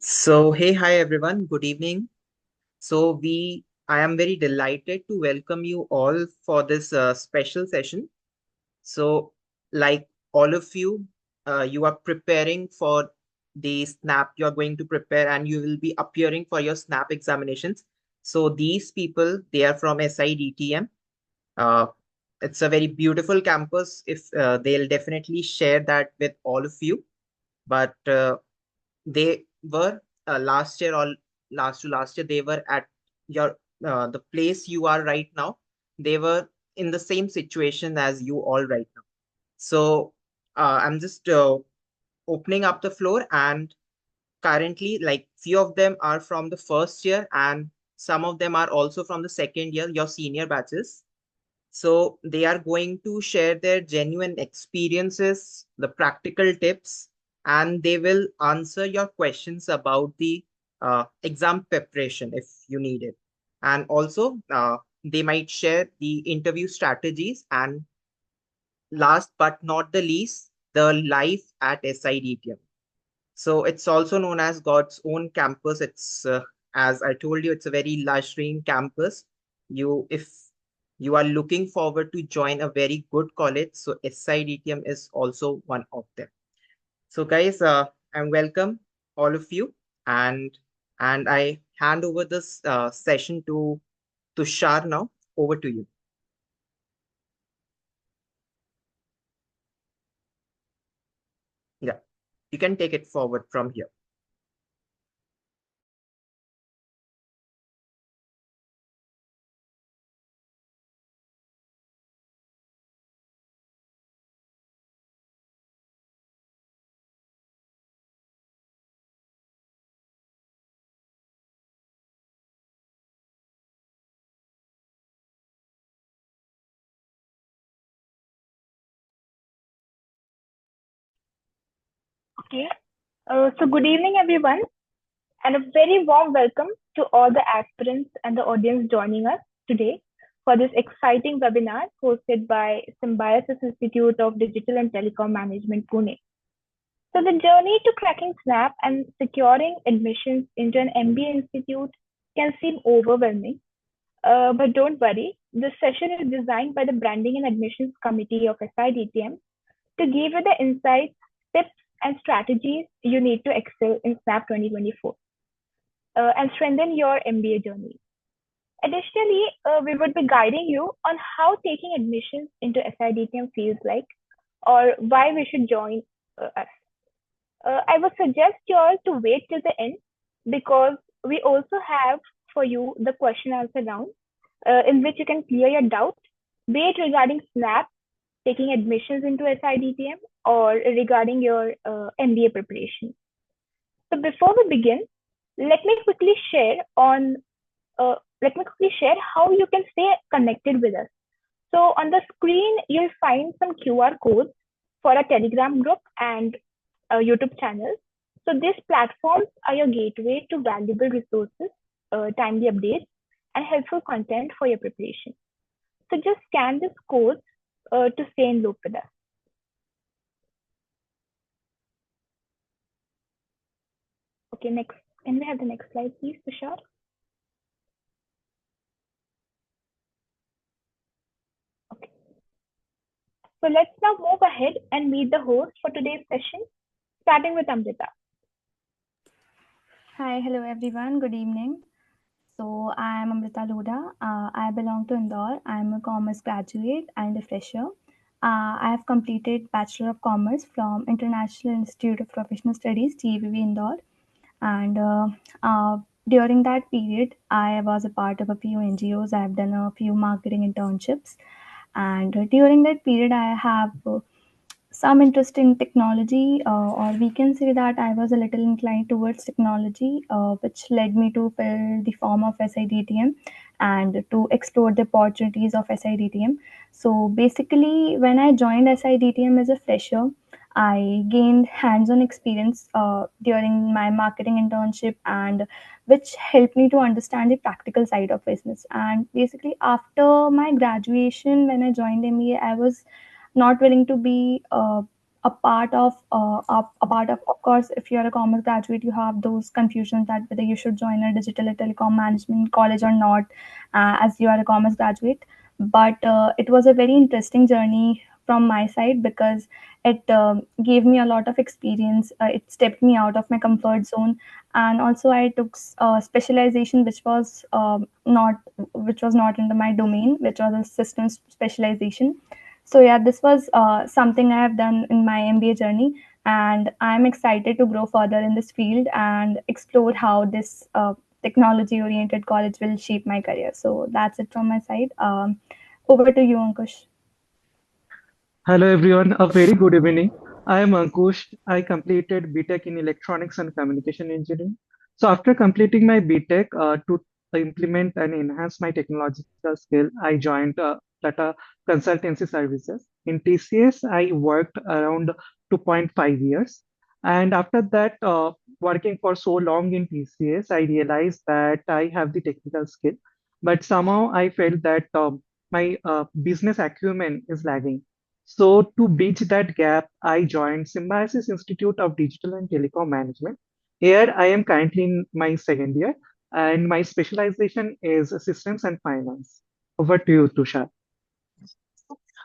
Hey, hi everyone. Good evening. I am very delighted to welcome you all for this special session. So, like all of you, you are preparing for the SNAP. You are going to prepare, and you will be appearing for your SNAP examinations. So, these people, they are from SIDTM. Uh, it's a very beautiful campus. If they'll definitely share that with all of you, but they were last year or last to last year they were at your the place you are right now. They were in the same situation as you all right now. So I'm just opening up the floor, and currently like few of them are from the first year and some of them are also from the second year, your senior batches. So they are going to share their genuine experiences, the practical tips, and they will answer your questions about the exam preparation if you need it. And also, they might share the interview strategies. And last but not the least, the life at SIDTM. So it's also known as God's own campus. As I told you, it's a very lush-green campus. If you are looking forward to join a very good college, so SIDTM is also one of them. So guys, I'm welcome all of you, and I hand over this session to Tushar now. Over to you. Yeah, you can take it forward from here. Okay. So good evening, everyone, and a very warm welcome to all the aspirants and the audience joining us today for this exciting webinar hosted by Symbiosis Institute of Digital and Telecom Management, Pune. So the journey to cracking SNAP and securing admissions into an MBA institute can seem overwhelming, but don't worry. This session is designed by the Branding and Admissions Committee of SIDTM to give you the insights, tips, and strategies you need to excel in SNAP 2024 and strengthen your MBA journey. Additionally, we would be guiding you on how taking admissions into SIDTM feels like or why we should join us. I would suggest you all to wait till the end because we also have for you the question answer round in which you can clear your doubts, be it regarding SNAP, taking admissions into SIDTM, or regarding your MBA preparation. So before we begin, let me quickly share on let me quickly share how you can stay connected with us. So on the screen, you'll find some QR codes for a Telegram group and a YouTube channel. So these platforms are your gateway to valuable resources, timely updates, and helpful content for your preparation. So just scan this code to stay in loop with us. Okay, next. Can we have the next slide, please, Tushar? Okay. So let's now move ahead and meet the host for today's session, starting with Amrita. Hi, hello everyone. Good evening. So I am Amrita Lodha. I belong to Indore. I am a commerce graduate and a fresher. I have completed Bachelor of Commerce from International Institute of Professional Studies, TABV Indore. And during that period, I was a part of a few NGOs. I have done a few marketing internships. And during that period, I have some interest in technology, or we can say that I was a little inclined towards technology, which led me to fill the form of SIDTM and to explore the opportunities of SIDTM. So basically, when I joined SIDTM as a fresher, I gained hands-on experience during my marketing internship, and which helped me to understand the practical side of business. And basically, after my graduation, when I joined MBA, I was not willing to be of course, if you're a commerce graduate, you have those confusions that whether you should join a digital or telecom management college or not, as you are a commerce graduate. But it was a very interesting journey from my side because it gave me a lot of experience. It stepped me out of my comfort zone, and also I took specialization, which was not into my domain, which was a systems specialization. So yeah, this was something I have done in my MBA journey, and I'm excited to grow further in this field and explore how this technology-oriented college will shape my career. So that's it from my side. Over to you, Ankush. Hello everyone, a very good evening. I am Ankush. I completed BTech in Electronics and Communication Engineering. So after completing my BTech, to implement and enhance my technological skill, I joined Tata Consultancy Services. In TCS, I worked around 2.5 years. And after that, working for so long in TCS, I realized that I have the technical skill, but somehow I felt that my business acumen is lagging. So to bridge that gap, I joined Symbiosis Institute of Digital and Telecom Management. Here I am currently in my second year, and my specialization is systems and finance. Over to you, Tushar.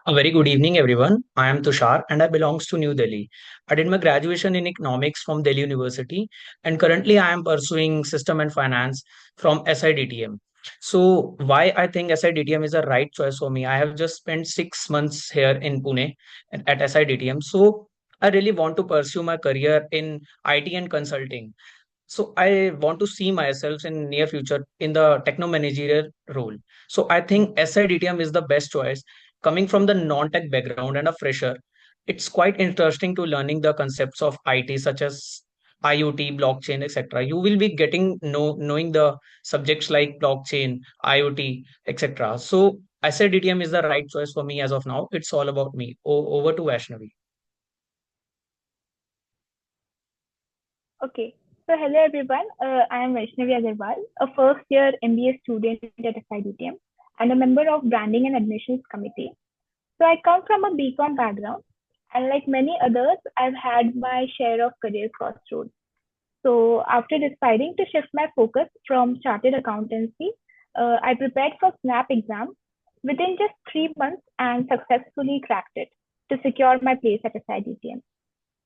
A very good evening, everyone. I am Tushar and I belongs to New Delhi. I did my graduation in economics from Delhi University and currently I am pursuing system and finance from SIDTM. So why I think SIDTM is a right choice for me? I have just spent 6 months here in Pune at SIDTM. So I really want to pursue my career in IT and consulting. So I want to see myself in near future in the techno managerial role. So I think SIDTM is the best choice. Coming from the non-tech background and a fresher, it's quite interesting to learning the concepts of IT such as IoT, blockchain, etc. You will be getting knowing the subjects like blockchain, IoT, etc. So SIDTM is the right choice for me as of now. It's all about me. Over to Vaishnavi. Okay. So hello everyone. I am Vaishnavi Agarwal, a first year MBA student at SIDTM and a member of Branding and Admissions Committee. So I come from a BCom background, and like many others, I've had my share of career crossroads. So after deciding to shift my focus from chartered accountancy, I prepared for SNAP exam within just 3 months and successfully cracked it to secure my place at SIDTM.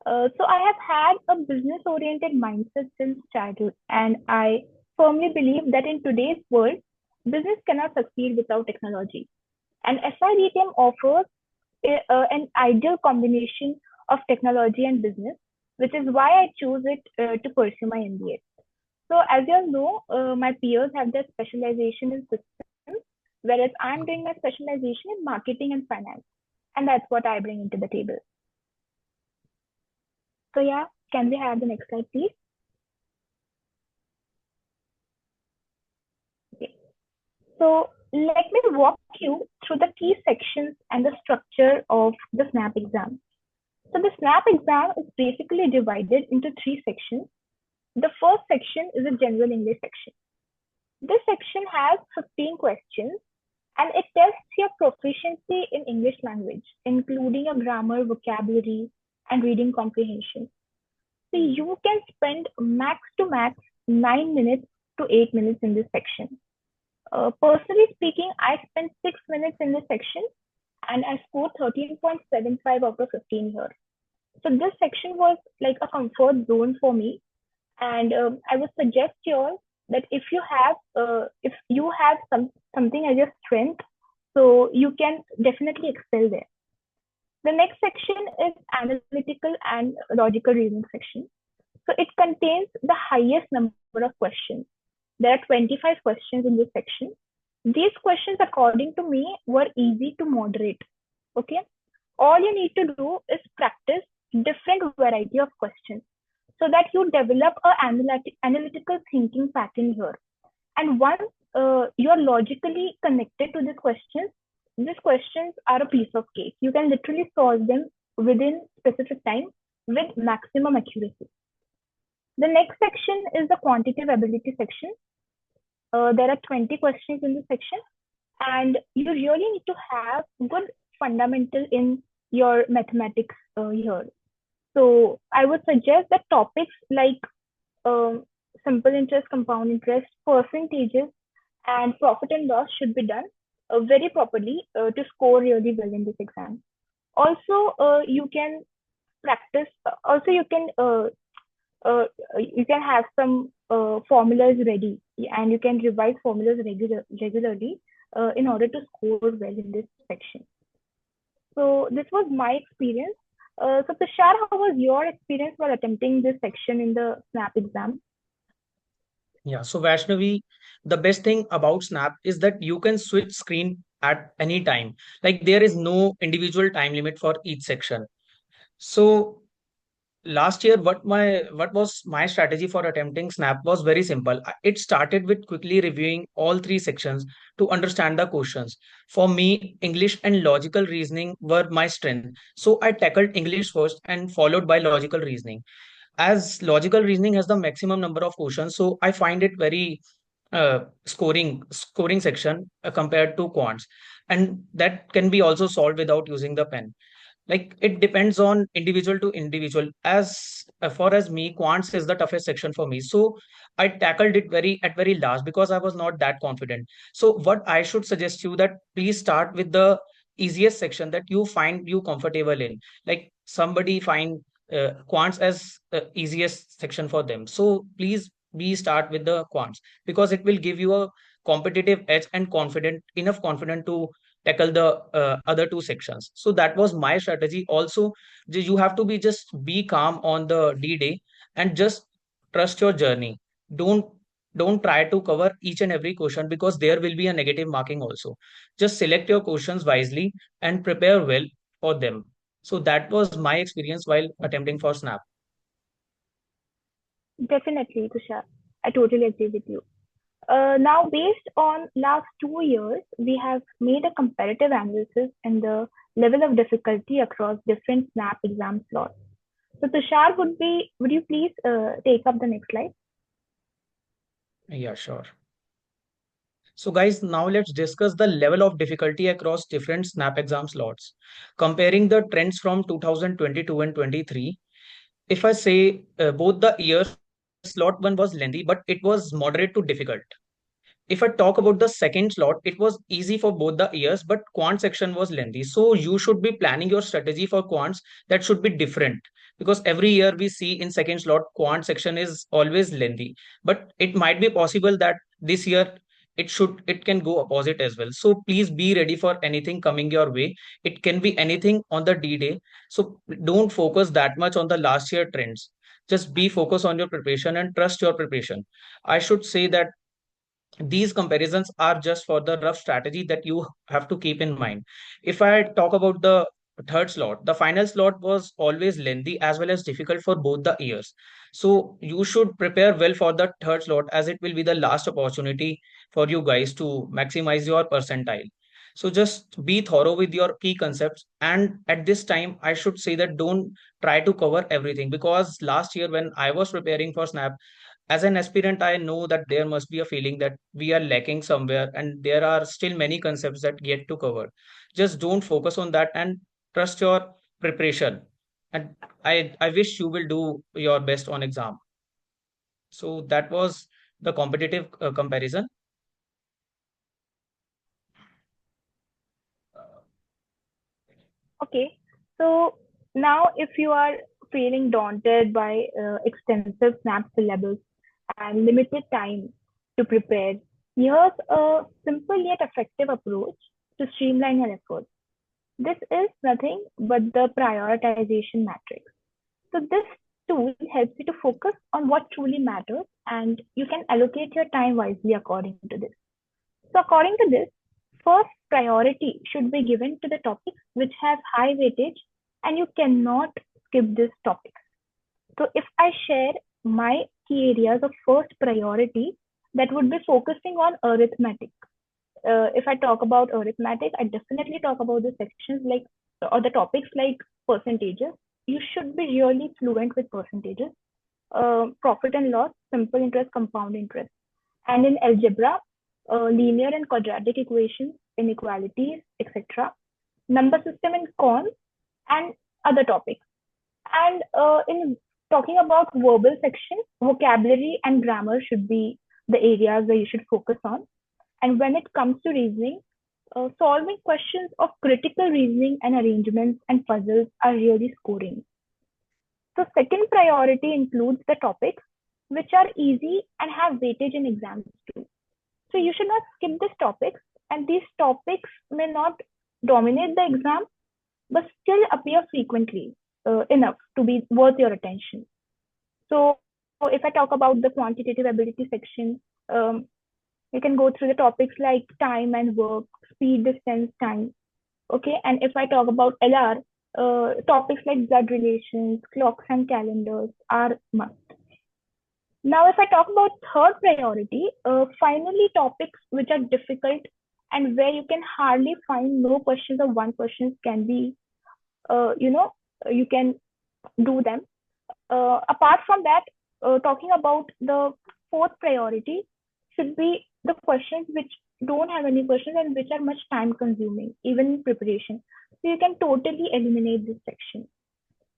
So I have had a business-oriented mindset since childhood, and I firmly believe that in today's world, business cannot succeed without technology. And SIDTM offers an ideal combination of technology and business, which is why I chose it to pursue my MBA. So as you all know, my peers have their specialization in systems, whereas I'm doing my specialization in marketing and finance. And that's what I bring into the table. So yeah, can we have the next slide, please? Okay. So let me walk you through the key sections and the structure of the SNAP exam. So the SNAP exam is basically divided into three sections. The first section is a general English section. This section has 15 questions and it tests your proficiency in English language, including your grammar, vocabulary, and reading comprehension. So you can spend max to max 9 minutes to 8 minutes in this section. Personally speaking, I spent 6 minutes in this section and I scored 13.75 out of 15 here. So this section was like a comfort zone for me. And I would suggest you all that if you have something as your strength, so you can definitely excel there. The next section is analytical and logical reasoning section. So it contains the highest number of questions. There are 25 questions in this section. These questions, according to me, were easy to moderate. Okay. All you need to do is practice different variety of questions so that you develop an analytical thinking pattern here. And once you are logically connected to these questions are a piece of cake. You can literally solve them within specific time with maximum accuracy. The next section is the quantitative ability section. There are 20 questions in this section, and you really need to have good fundamental in your mathematics here. So I would suggest that topics like simple interest, compound interest, percentages, and profit and loss should be done very properly to score really well in this exam. Also, you can practice. Also, you can have some formulas ready, and you can revise formulas regularly in order to score well in this section. So this was my experience. So Tushar, how was your experience while attempting this section in the SNAP exam? Yeah, so Vaishnavi, the best thing about Snap is that you can switch screen at any time. Like there is no individual time limit for each section. So last year, what was my strategy for attempting Snap was very simple. It started with quickly reviewing all three sections to understand the questions. For me, English and logical reasoning were my strength. So I tackled English first and followed by logical reasoning. As logical reasoning has the maximum number of questions, so I find it very scoring section compared to quants, and that can be also solved without using the pen. Like it depends on individual to individual. As far as me, quants is the toughest section for me, so I tackled it very last because I was not that confident. So what I should suggest you that please start with the easiest section that you find you comfortable in. Like somebody find quants as easiest section for them, so please be start with the quants because it will give you a competitive edge and confident enough confident to tackle the other two sections. So that was my strategy. Also, you have to be calm on the D day and just trust your journey. Don't don't try to cover each and every question because there will be a negative marking also. Just select your questions wisely and prepare well for them. So that was my experience while attempting for Snap. Definitely, Tushar. I totally agree with you. Now, based on last 2 years, we have made a comparative analysis in the level of difficulty across different SNAP exam slots. So, Tushar, would you please take up the next slide? Yeah, sure. So guys, now let's discuss the level of difficulty across different SNAP exam slots. Comparing the trends from 2022 and 23, if I say both the years, slot one was lengthy, but it was moderate to difficult. If I talk about the second slot, it was easy for both the years, but quant section was lengthy. So you should be planning your strategy for quants that should be different because every year we see in second slot quant section is always lengthy, but it might be possible that this year it can go opposite as well. So please be ready for anything coming your way. It can be anything on the D day. So don't focus that much on the last year trends. Just be focused on your preparation and trust your preparation. I should say that these comparisons are just for the rough strategy that you have to keep in mind. If I talk about the third slot, the final slot was always lengthy as well as difficult for both the years. So you should prepare well for the third slot as it will be the last opportunity for you guys to maximize your percentile. So just be thorough with your key concepts. And at this time, I should say that don't try to cover everything because last year when I was preparing for Snap, as an aspirant, I know that there must be a feeling that we are lacking somewhere and there are still many concepts that get to cover. Just don't focus on that and trust your preparation. And I wish you will do your best on exam. So that was the competitive comparison. Okay. So now, if you are feeling daunted by extensive SNAP syllabus and limited time to prepare, here's a simple yet effective approach to streamline your efforts. This is nothing but the prioritization matrix. So this tool helps you to focus on what truly matters and you can allocate your time wisely according to this. So according to this, first priority should be given to the topics which have high weightage and you cannot skip this topic. So if I share my key areas of first priority, that would be focusing on arithmetic. If I talk about arithmetic, I definitely talk about the sections like or the topics like percentages. You should be really fluent with percentages. Profit and loss, simple interest, compound interest. And in algebra, linear and quadratic equations, inequalities, etc. Number system and cons, and other topics. And in talking about verbal section, vocabulary and grammar should be the areas where you should focus on. And when it comes to reasoning, solving questions of critical reasoning and arrangements and puzzles are really scoring. So second priority includes the topics which are easy and have weightage in exams too. So you should not skip these topics, and these topics may not dominate the exam, but still appear frequently enough to be worth your attention. So if I talk about the quantitative ability section, um, you can go through the topics like time and work, speed, distance, time. Okay, and if I talk about LR, topics like blood relations, clocks, and calendars are must. Now, if I talk about third priority, finally topics which are difficult and where you can hardly find no questions or one questions can be, you can do them. Apart from that, talking about the fourth priority should be the questions which don't have any questions and which are much time consuming, even in preparation. So you can totally eliminate this section.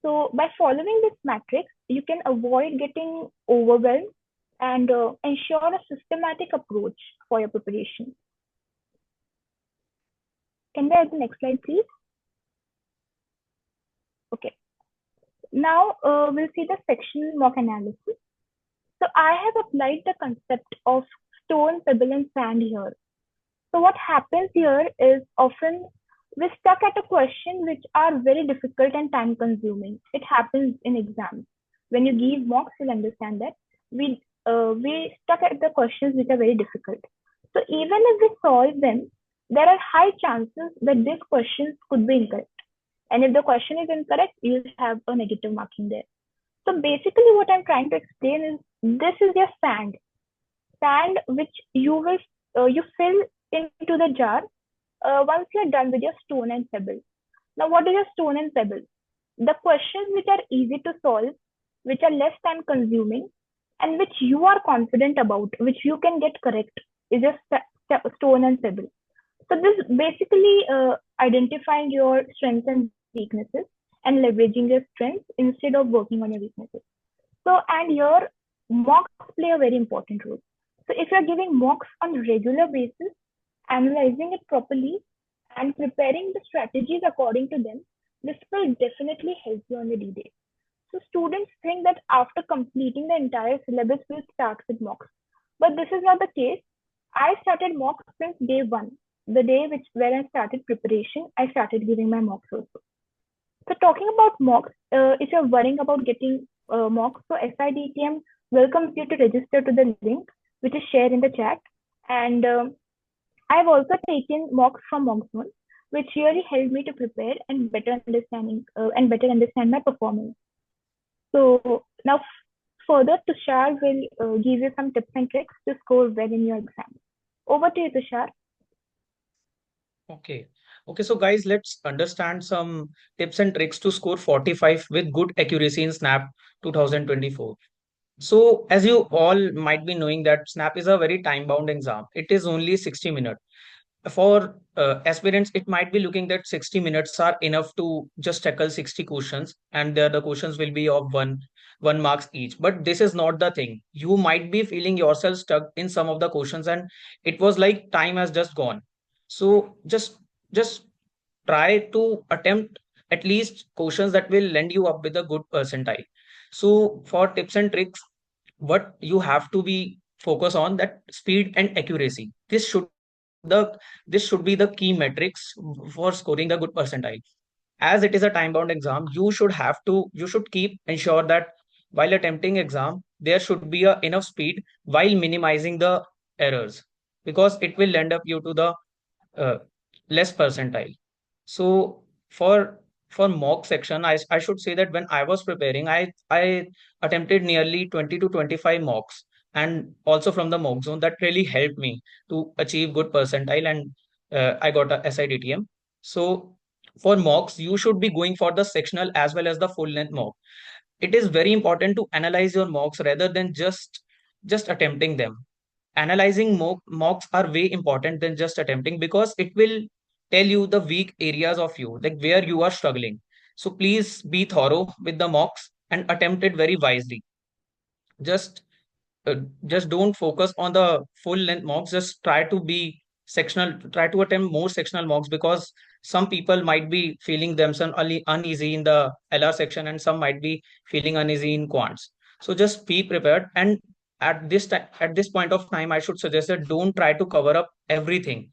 So by following this matrix, you can avoid getting overwhelmed and ensure a systematic approach for your preparation. Can we have the next slide, please? Okay. Now we'll see the section mock analysis. So I have applied the concept of stone, pebble, and sand here. So what happens here is often we're stuck at a question which are very difficult and time consuming. It happens in exams. When you give mocks, you'll understand that we stuck at the questions which are very difficult. So even if we solve them, there are high chances that these questions could be incorrect. And if the question is incorrect, you have a negative marking there. So basically what I'm trying to explain is this is your sand which you will you fill into the jar once you're done with your stone and pebble. Now, what is your stone and pebble? The questions which are easy to solve, which are less time consuming, and which you are confident about, which you can get correct, is your stone and pebble. So this basically identifying your strengths and weaknesses and leveraging your strengths instead of working on your weaknesses. So, and your mocks play a very important role. So if you're giving mocks on regular basis, analyzing it properly, and preparing the strategies according to them, this will definitely help you on the D-Day. So students think that after completing the entire syllabus, we'll start with mocks. But this is not the case. I started mocks since day one. The day where I started preparation, I started giving my mocks also. So talking about mocks, if you're worrying about getting mocks, so SIDTM welcomes you to register to the link, which is shared in the chat. And I've also taken mocks from Mockzone, which really helped me to prepare and better understand my performance. So now further, Tushar will give you some tips and tricks to score well in your exam. Over to you, Tushar. Okay. Okay, so guys, let's understand some tips and tricks to score 45 with good accuracy in SNAP 2024. So, as you all might be knowing that SNAP is a very time-bound exam. It is only 60 minutes. For aspirants, it might be looking that 60 minutes are enough to just tackle 60 questions, and the questions will be of one marks each. But this is not the thing. You might be feeling yourself stuck in some of the questions, and it was like time has just gone. So just try to attempt at least questions that will land you up with a good percentile. So for tips and tricks, what you have to be focus on that speed and accuracy. This should be the key metrics for scoring the good percentile. As it is a time bound exam, you should keep ensure that while attempting exam there should be a enough speed while minimizing the errors, because it will end up you to the uh, less percentile. So for mock section, I should say that when I was preparing, I attempted nearly 20 to 25 mocks, and also from the mock zone that really helped me to achieve good percentile, and I got a SIDTM. So for mocks, you should be going for the sectional as well as the full length mock. It is very important to analyze your mocks rather than just attempting them. Analyzing mocks are way important than just attempting, because it will tell you the weak areas of you, like where you are struggling. So please be thorough with the mocks and attempt it very wisely. Just uh, just don't focus on the full length mocks. Just try to be sectional, try to attempt more sectional mocks, because some people might be feeling themselves uneasy in the LR section and some might be feeling uneasy in quants. So just be prepared. And at this time, at this point of time, I should suggest that don't try to cover up everything,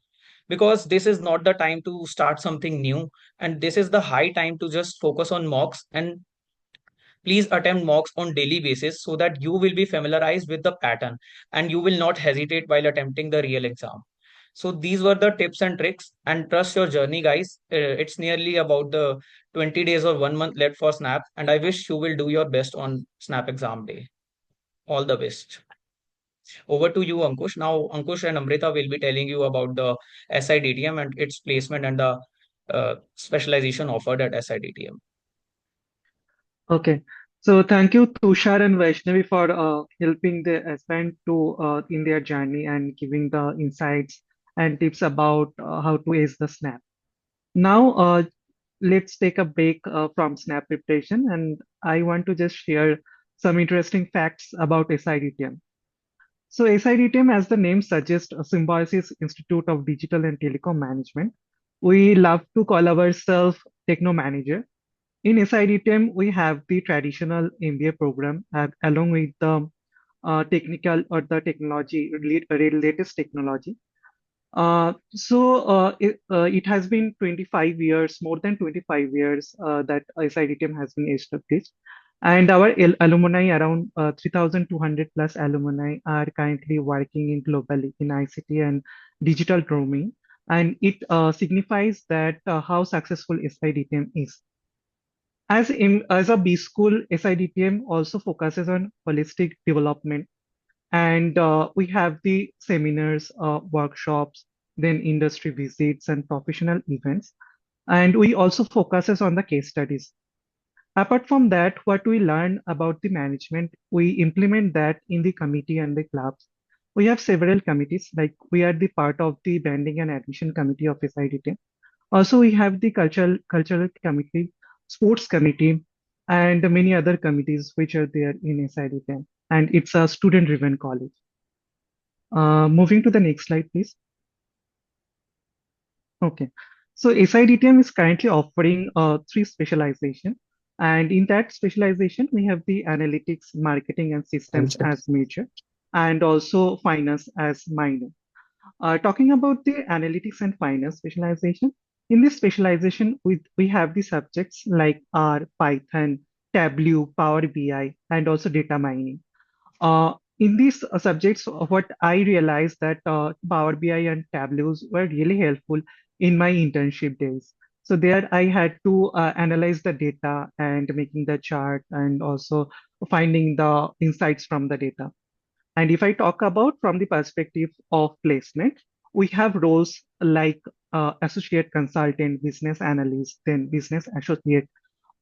because this is not the time to start something new, and this is the high time to just focus on mocks. And please attempt mocks on daily basis so that you will be familiarized with the pattern and you will not hesitate while attempting the real exam. So these were the tips and tricks, and trust your journey, guys. It's nearly about the 20 days or 1 month left for Snap, and I wish you will do your best on Snap exam day. All the best. Over to you, Ankush. Now, Ankush and Amrita will be telling you about the SIDTM and its placement and the specialization offered at SIDTM. Okay. So thank you, Tushar and Vaishnavi, for helping the aspirant to in their journey and giving the insights and tips about how to ace the SNAP. Now, let's take a break from SNAP preparation, and I want to just share some interesting facts about SIDTM. So SIDTM, as the name suggests, a Symbiosis Institute of Digital and Telecom Management. We love to call ourselves Techno Manager. In SIDTM, we have the traditional MBA program along with the technical or the technology, latest technology. It has been 25 years, more than 25 years that SIDTM has been established. And our alumni, around 3,200 plus alumni, are currently working in globally in ICT and digital domain. And it signifies that how successful SIDTM is. As a B school, SIDTM also focuses on holistic development, and we have the seminars, workshops, then industry visits and professional events. And we also focuses on the case studies. Apart from that, what we learn about the management, we implement that in the committee and the clubs. We have several committees, like we are the part of the branding and admission committee of SIDT. Also, we have the cultural committee, sports committee, and many other committees which are there in SIDT. And it's a student-driven college. Moving to the next slide, please. Okay. So SIDTM is currently offering three specialization. And in that specialization, we have the analytics, marketing, and systems as major, and also finance as minor. Talking about the analytics and finance specialization, in this specialization, we have the subjects like R, Python, Tableau, Power BI, and also data mining. In these subjects, what I realized that Power BI and Tableaus were really helpful in my internship days. So there I had to analyze the data and making the chart and also finding the insights from the data. And if I talk about from the perspective of placement, we have roles like associate consultant, business analyst, then business associate,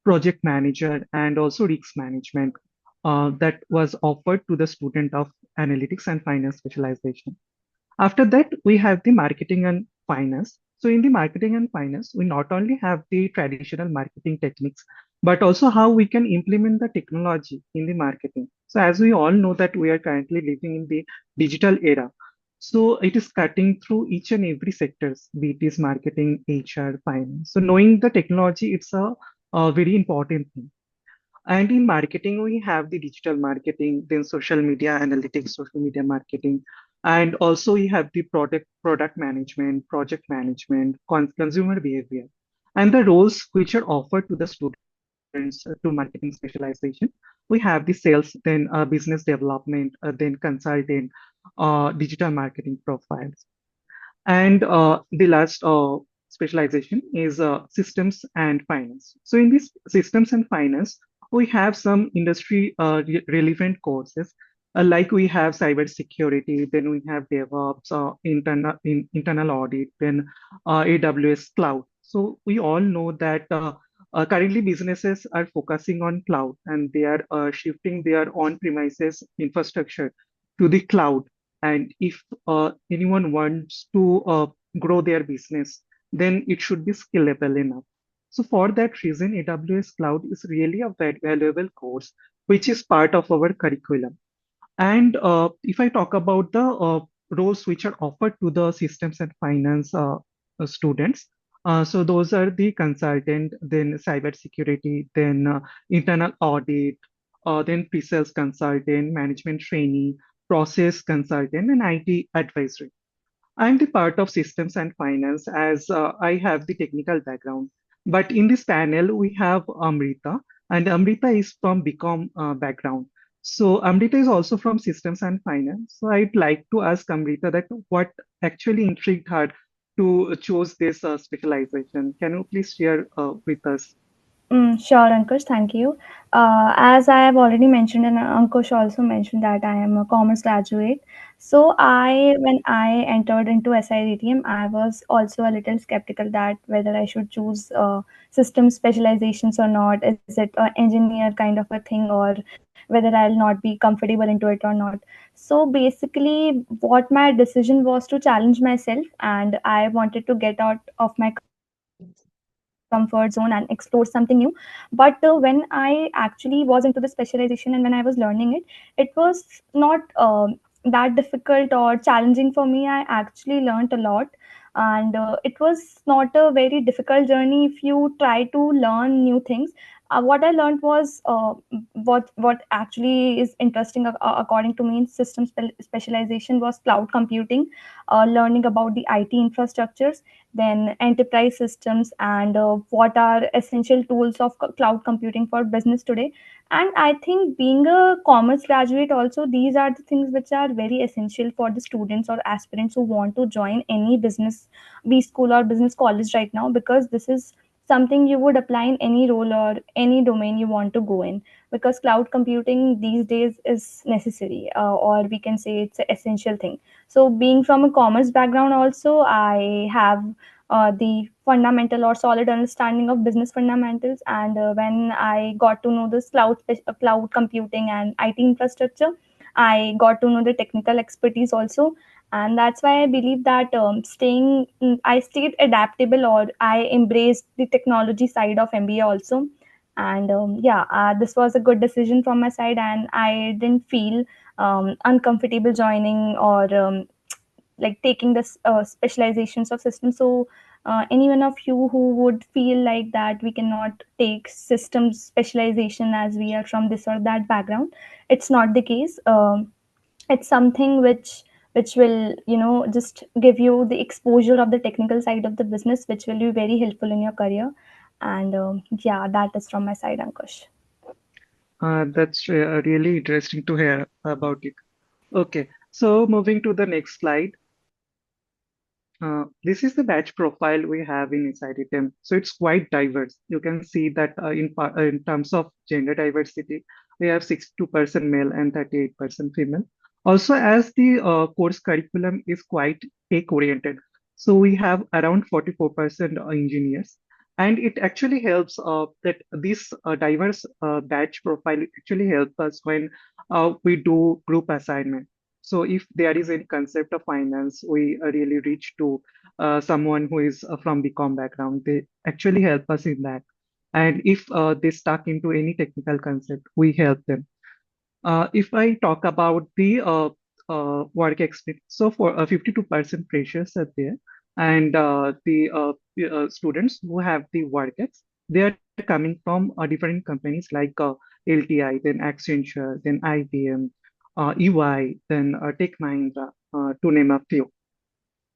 project manager, and also risk management that was offered to the student of analytics and finance specialization. After that, we have the marketing and finance. So in the marketing and finance, we not only have the traditional marketing techniques, but also how we can implement the technology in the marketing. So as we all know that we are currently living in the digital era. So it is cutting through each and every sectors, be it is marketing, HR, finance. So knowing the technology, it's a very important thing. And in marketing, we have the digital marketing, then social media analytics, social media marketing, and also we have the product management, project management, consumer behavior, and the roles which are offered to the students to marketing specialization. We have the sales, then business development, then consultant, digital marketing profiles. And the last specialization is systems and finance. So in this systems and finance, we have some industry relevant courses, like we have cyber security, then we have DevOps, internal audit, then AWS cloud. So we all know that currently businesses are focusing on cloud and they are shifting their on-premises infrastructure to the cloud. And if anyone wants to grow their business, then it should be scalable enough. So for that reason, AWS Cloud is really a very valuable course, which is part of our curriculum. And if I talk about the roles which are offered to the systems and finance students, so those are the consultant, then cybersecurity, then internal audit, then pre-sales consultant, management trainee, process consultant, and IT advisory. I'm the part of systems and finance as I have the technical background. But in this panel, we have Amrita, and Amrita is from BCom background. So Amrita is also from systems and finance. So I'd like to ask Amrita that what actually intrigued her to choose this specialization. Can you please share with us? Sure, Ankush, thank you. As I have already mentioned, and Ankush also mentioned that I am a commerce graduate. So when I entered into SIDTM, I was also a little skeptical that whether I should choose system specializations or not. Is it an engineer kind of a thing, or whether I'll not be comfortable into it or not? So basically, what my decision was to challenge myself, and I wanted to get out of my comfort zone and explore something new. But when I actually was into the specialization and when I was learning it, it was not that difficult or challenging for me. I actually learned a lot, and it was not a very difficult journey if you try to learn new things. What I learned was what actually is interesting according to me in specialization was cloud computing, learning about the IT infrastructures, then enterprise systems, and what are essential tools of cloud computing for business today. And I think being a commerce graduate also, these are the things which are very essential for the students or aspirants who want to join any business b school or business college right now, because this is something you would apply in any role or any domain you want to go in, because cloud computing these days is necessary, or we can say it's an essential thing. So being from a commerce background also, I have the fundamental or solid understanding of business fundamentals. And when I got to know this cloud computing and IT infrastructure, I got to know the technical expertise also. And that's why I believe that I stayed adaptable, or I embraced the technology side of MBA also. And this was a good decision from my side, and I didn't feel uncomfortable joining or like taking this specializations of systems. So any one of you who would feel like that we cannot take systems specialization as we are from this or that background, it's not the case. It's something which will just give you the exposure of the technical side of the business, which will be very helpful in your career. And that is from my side, Ankush. That's really interesting to hear about it. Okay, so moving to the next slide. This is the batch profile we have in SIDTM. So it's quite diverse. You can see that in terms of gender diversity, we have 62% male and 38% female. Also, as the course curriculum is quite tech-oriented, so we have around 44% engineers. And it actually helps that this diverse batch profile actually helps us when we do group assignment. So if there is any concept of finance, we really reach to someone who is from BCom background. They actually help us in that. And if they stuck into any technical concept, we help them. If I talk about the work experience, so for 52% freshers are there, and the students who have the work ex, they are coming from different companies like LTI, then Accenture, then IBM, EY, then Tech Mahindra, to name a few.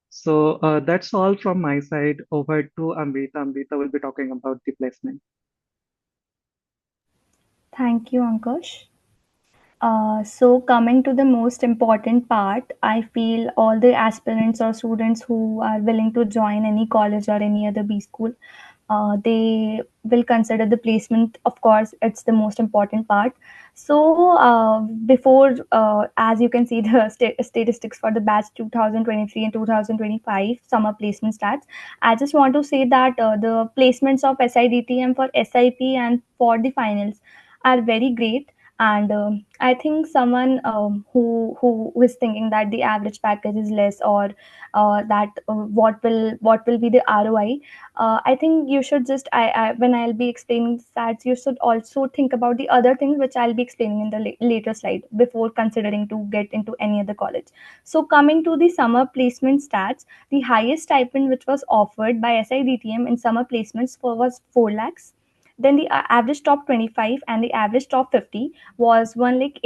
So that's all from my side. Over to Amrita. Amrita will be talking about the placement. Thank you, Ankush. So coming to the most important part, I feel all the aspirants or students who are willing to join any college or any other B school, they will consider the placement. Of course, it's the most important part. So before, as you can see, the statistics for the batch 2023 and 2025 summer placement stats, I just want to say that the placements of SIDTM for SIP and for the finals are very great. And I think someone who is thinking that the average package is less, or that what will be the ROI. I think you should just, when I'll be explaining stats, you should also think about the other things which I'll be explaining in the later slide before considering to get into any other college. So coming to the summer placement stats, the highest stipend which was offered by SIDTM in summer placements was 4 lakhs. Then the average top 25 and the average top 50 was 1 lakh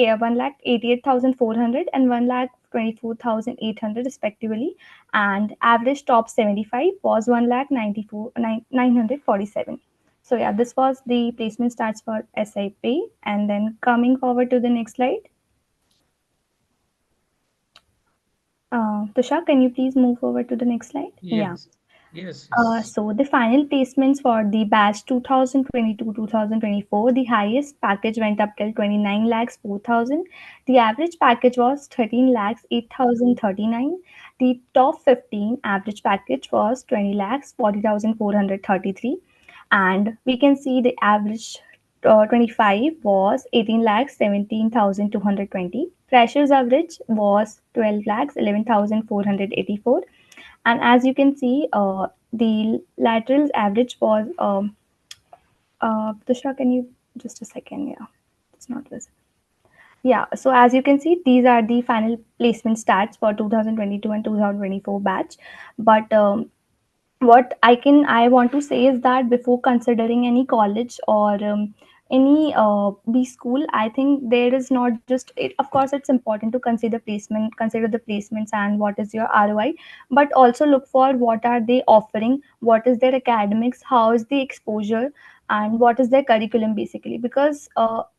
88,400 and 1 lakh 24,800 respectively, and average top 75 was 1 lakh 947. So yeah, this was the placement stats for SIP. And then coming forward to the next slide, Tushar, can you please move forward to the next slide? Yeah. Yes. Yes. Yes. So the final placements for the batch 2022-2024, the highest package went up till 29 lakhs 4,000. The average package was 13 lakhs 8,039. The top 15 average package was 20 lakhs 40,433. And we can see the average 25 was 18 lakhs 17,220. Freshers average was 12 lakhs 11,484. And as you can see, the laterals average was Tushar, can you just a second? Yeah, it's not visible. Yeah, so as you can see, these are the final placement stats for 2022 and 2024 batch. But what I want to say is that before considering any college or any B school, I think there is not just it, of course it's important to consider the placements and what is your ROI, but also look for what are they offering, what is their academics, how is the exposure, and what is their curriculum basically. Because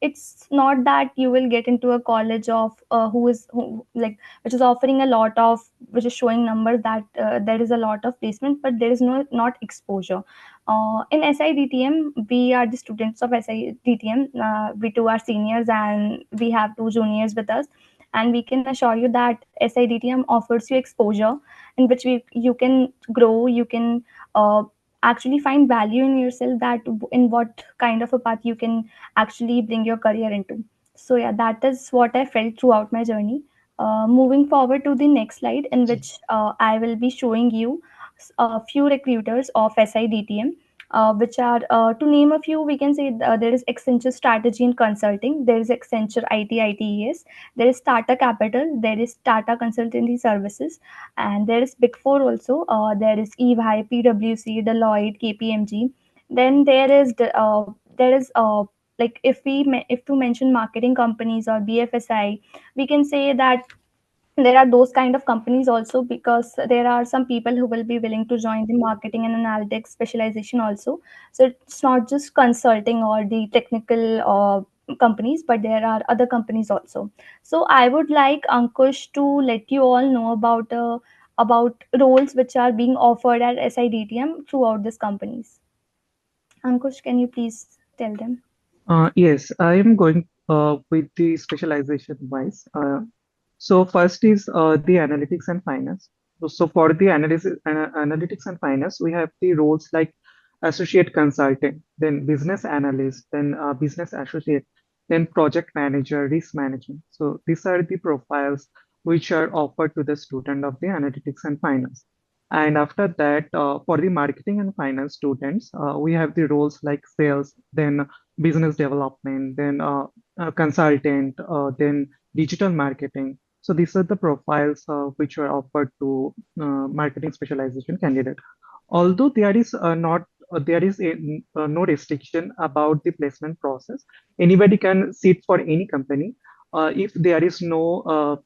it's not that you will get into a college of who like which is offering a lot of, which is showing numbers that there is a lot of placement, but there is not exposure. In SIDTM, we are the students of SIDTM. We two are seniors and we have two juniors with us, and we can assure you that SIDTM offers you exposure in which you can grow, you can actually find value in yourself, that in what kind of a path you can actually bring your career into. So yeah, that is what I felt throughout my journey. Moving forward to the next slide, in which I will be showing you a few recruiters of SIDTM, which are, to name a few, we can say there is Accenture Strategy and Consulting, there is Accenture ITES, there is Tata Capital, there is Tata Consultancy Services, and there is Big Four also. There is EY, PwC, Deloitte, KPMG. Then there is like if to mention marketing companies or BFSI, we can say that there are those kind of companies also, because there are some people who will be willing to join the marketing and analytics specialization also. So it's not just consulting or the technical companies, but there are other companies also. So I would like Ankush to let you all know about roles which are being offered at SIDTM throughout these companies. Ankush, can you please tell them? Yes, I am going with the specialization wise. So first is the analytics and finance. So for the analytics and finance, we have the roles like associate consultant, then business analyst, then business associate, then project manager, risk management. So these are the profiles which are offered to the student of the analytics and finance. And after that, for the marketing and finance students, we have the roles like sales, then business development, then consultant, then digital marketing. So these are the profiles which are offered to marketing specialization candidate. Although there is not there is no restriction about the placement process. Anybody can sit for any company if there is no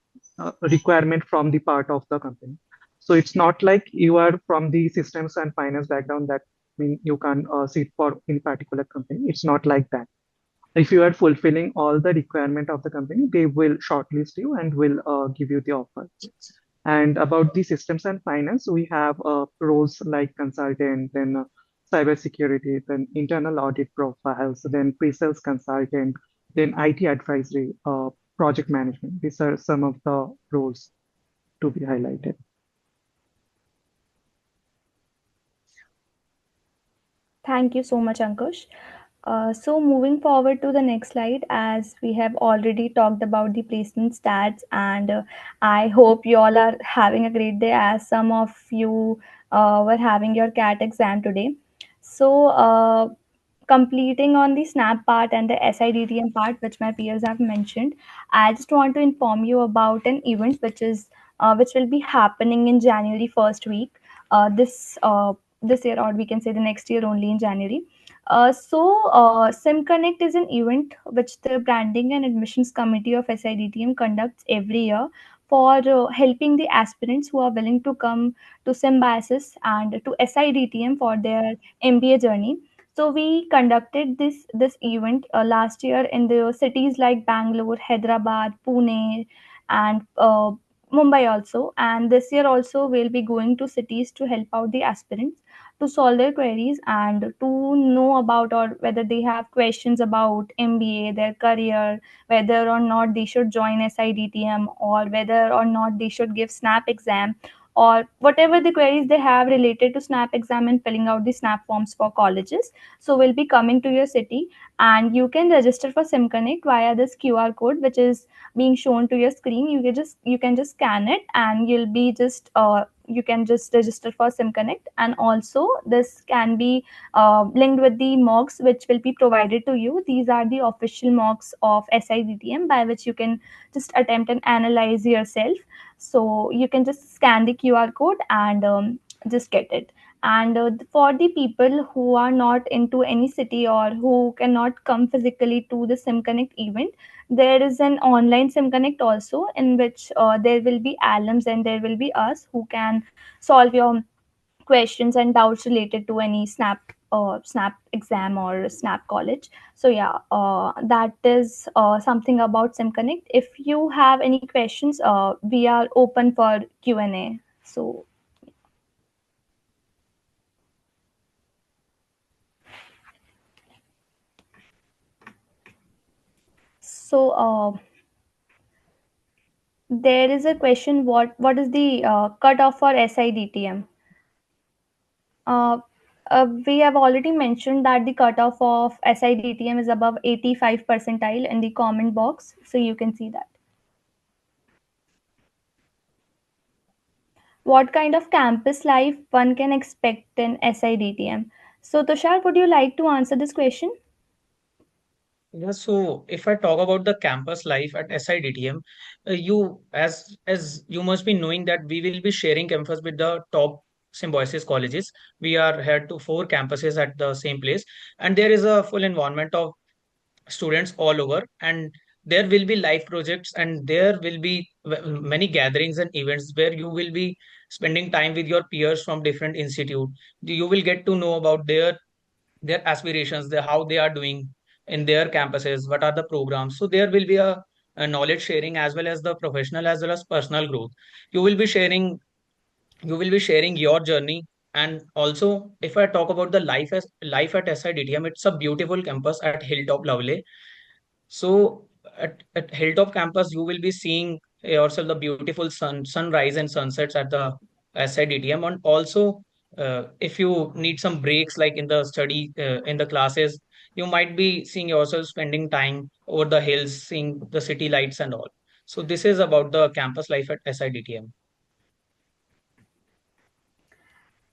requirement from the part of the company. So it's not like you are from the systems and finance background that mean you can sit for any particular company. It's not like that. If you are fulfilling all the requirement of the company, they will shortlist you and will give you the offer. And about the systems and finance, we have roles like consultant, then cybersecurity, then internal audit profiles, then pre-sales consultant, then IT advisory, project management. These are some of the roles to be highlighted. Thank you so much, Ankush. So moving forward to the next slide, as we have already talked about the placement stats, and I hope you all are having a great day, as some of you were having your CAT exam today. So completing on the SNAP part and the SIDTM part, which my peers have mentioned, I just want to inform you about an event which will be happening in January first week, this year, or we can say the next year only in January. SimConnect is an event which the Branding and Admissions Committee of SIDTM conducts every year for helping the aspirants who are willing to come to Symbiosis and to SIDTM for their MBA journey. So we conducted this event last year in the cities like Bangalore, Hyderabad, Pune, and Mumbai also. And this year also we'll be going to cities to help out the aspirants to solve their queries and to know about or whether they have questions about MBA, their career, whether or not they should join SIDTM, or whether or not they should give SNAP exam, or whatever the queries they have related to SNAP exam and filling out the SNAP forms for colleges. So we'll be coming to your city, and you can register for SimConnect via this QR code, which is being shown to your screen. You can just scan it, and you can just register for SimConnect. And also this can be linked with the mocks which will be provided to you. These are the official mocks of SIDTM by which you can just attempt and analyze yourself. So you can just scan the QR code and just get it. And for the people who are not into any city or who cannot come physically to the SimConnect event, there is an online SimConnect also, in which there will be alums and there will be us who can solve your questions and doubts related to any snap exam or snap college. So yeah, that is something about SimConnect. If you have any questions, we are open for Q&A. So there is a question, what is the cutoff for SIDTM? Uh, we have already mentioned that the cutoff of SIDTM is above 85 percentile in the comment box, so you can see that. What kind of campus life one can expect in SIDTM? So Tushar, would you like to answer this question? Yeah, so if I talk about the campus life at SIDTM, you as you must be knowing that we will be sharing campus with the top symbiosis colleges. We are here to four campuses at the same place, and there is a full environment of students all over, and there will be live projects, and there will be many gatherings and events where you will be spending time with your peers from different institute. You will get to know about their aspirations, how they are doing in their campuses, what are the programs. So there will be a knowledge sharing as well as the professional as well as personal growth. You will be sharing you will be sharing your journey. And also, if I talk about the life at SIDTM, it's a beautiful campus at Hilltop Lovely. So at Hilltop campus, you will be seeing yourself the beautiful sunrise and sunsets at the SIDTM. And also, if you need some breaks, like in the study, in the classes, you might be seeing yourself spending time over the hills, seeing the city lights and all. So this is about the campus life at SIDTM.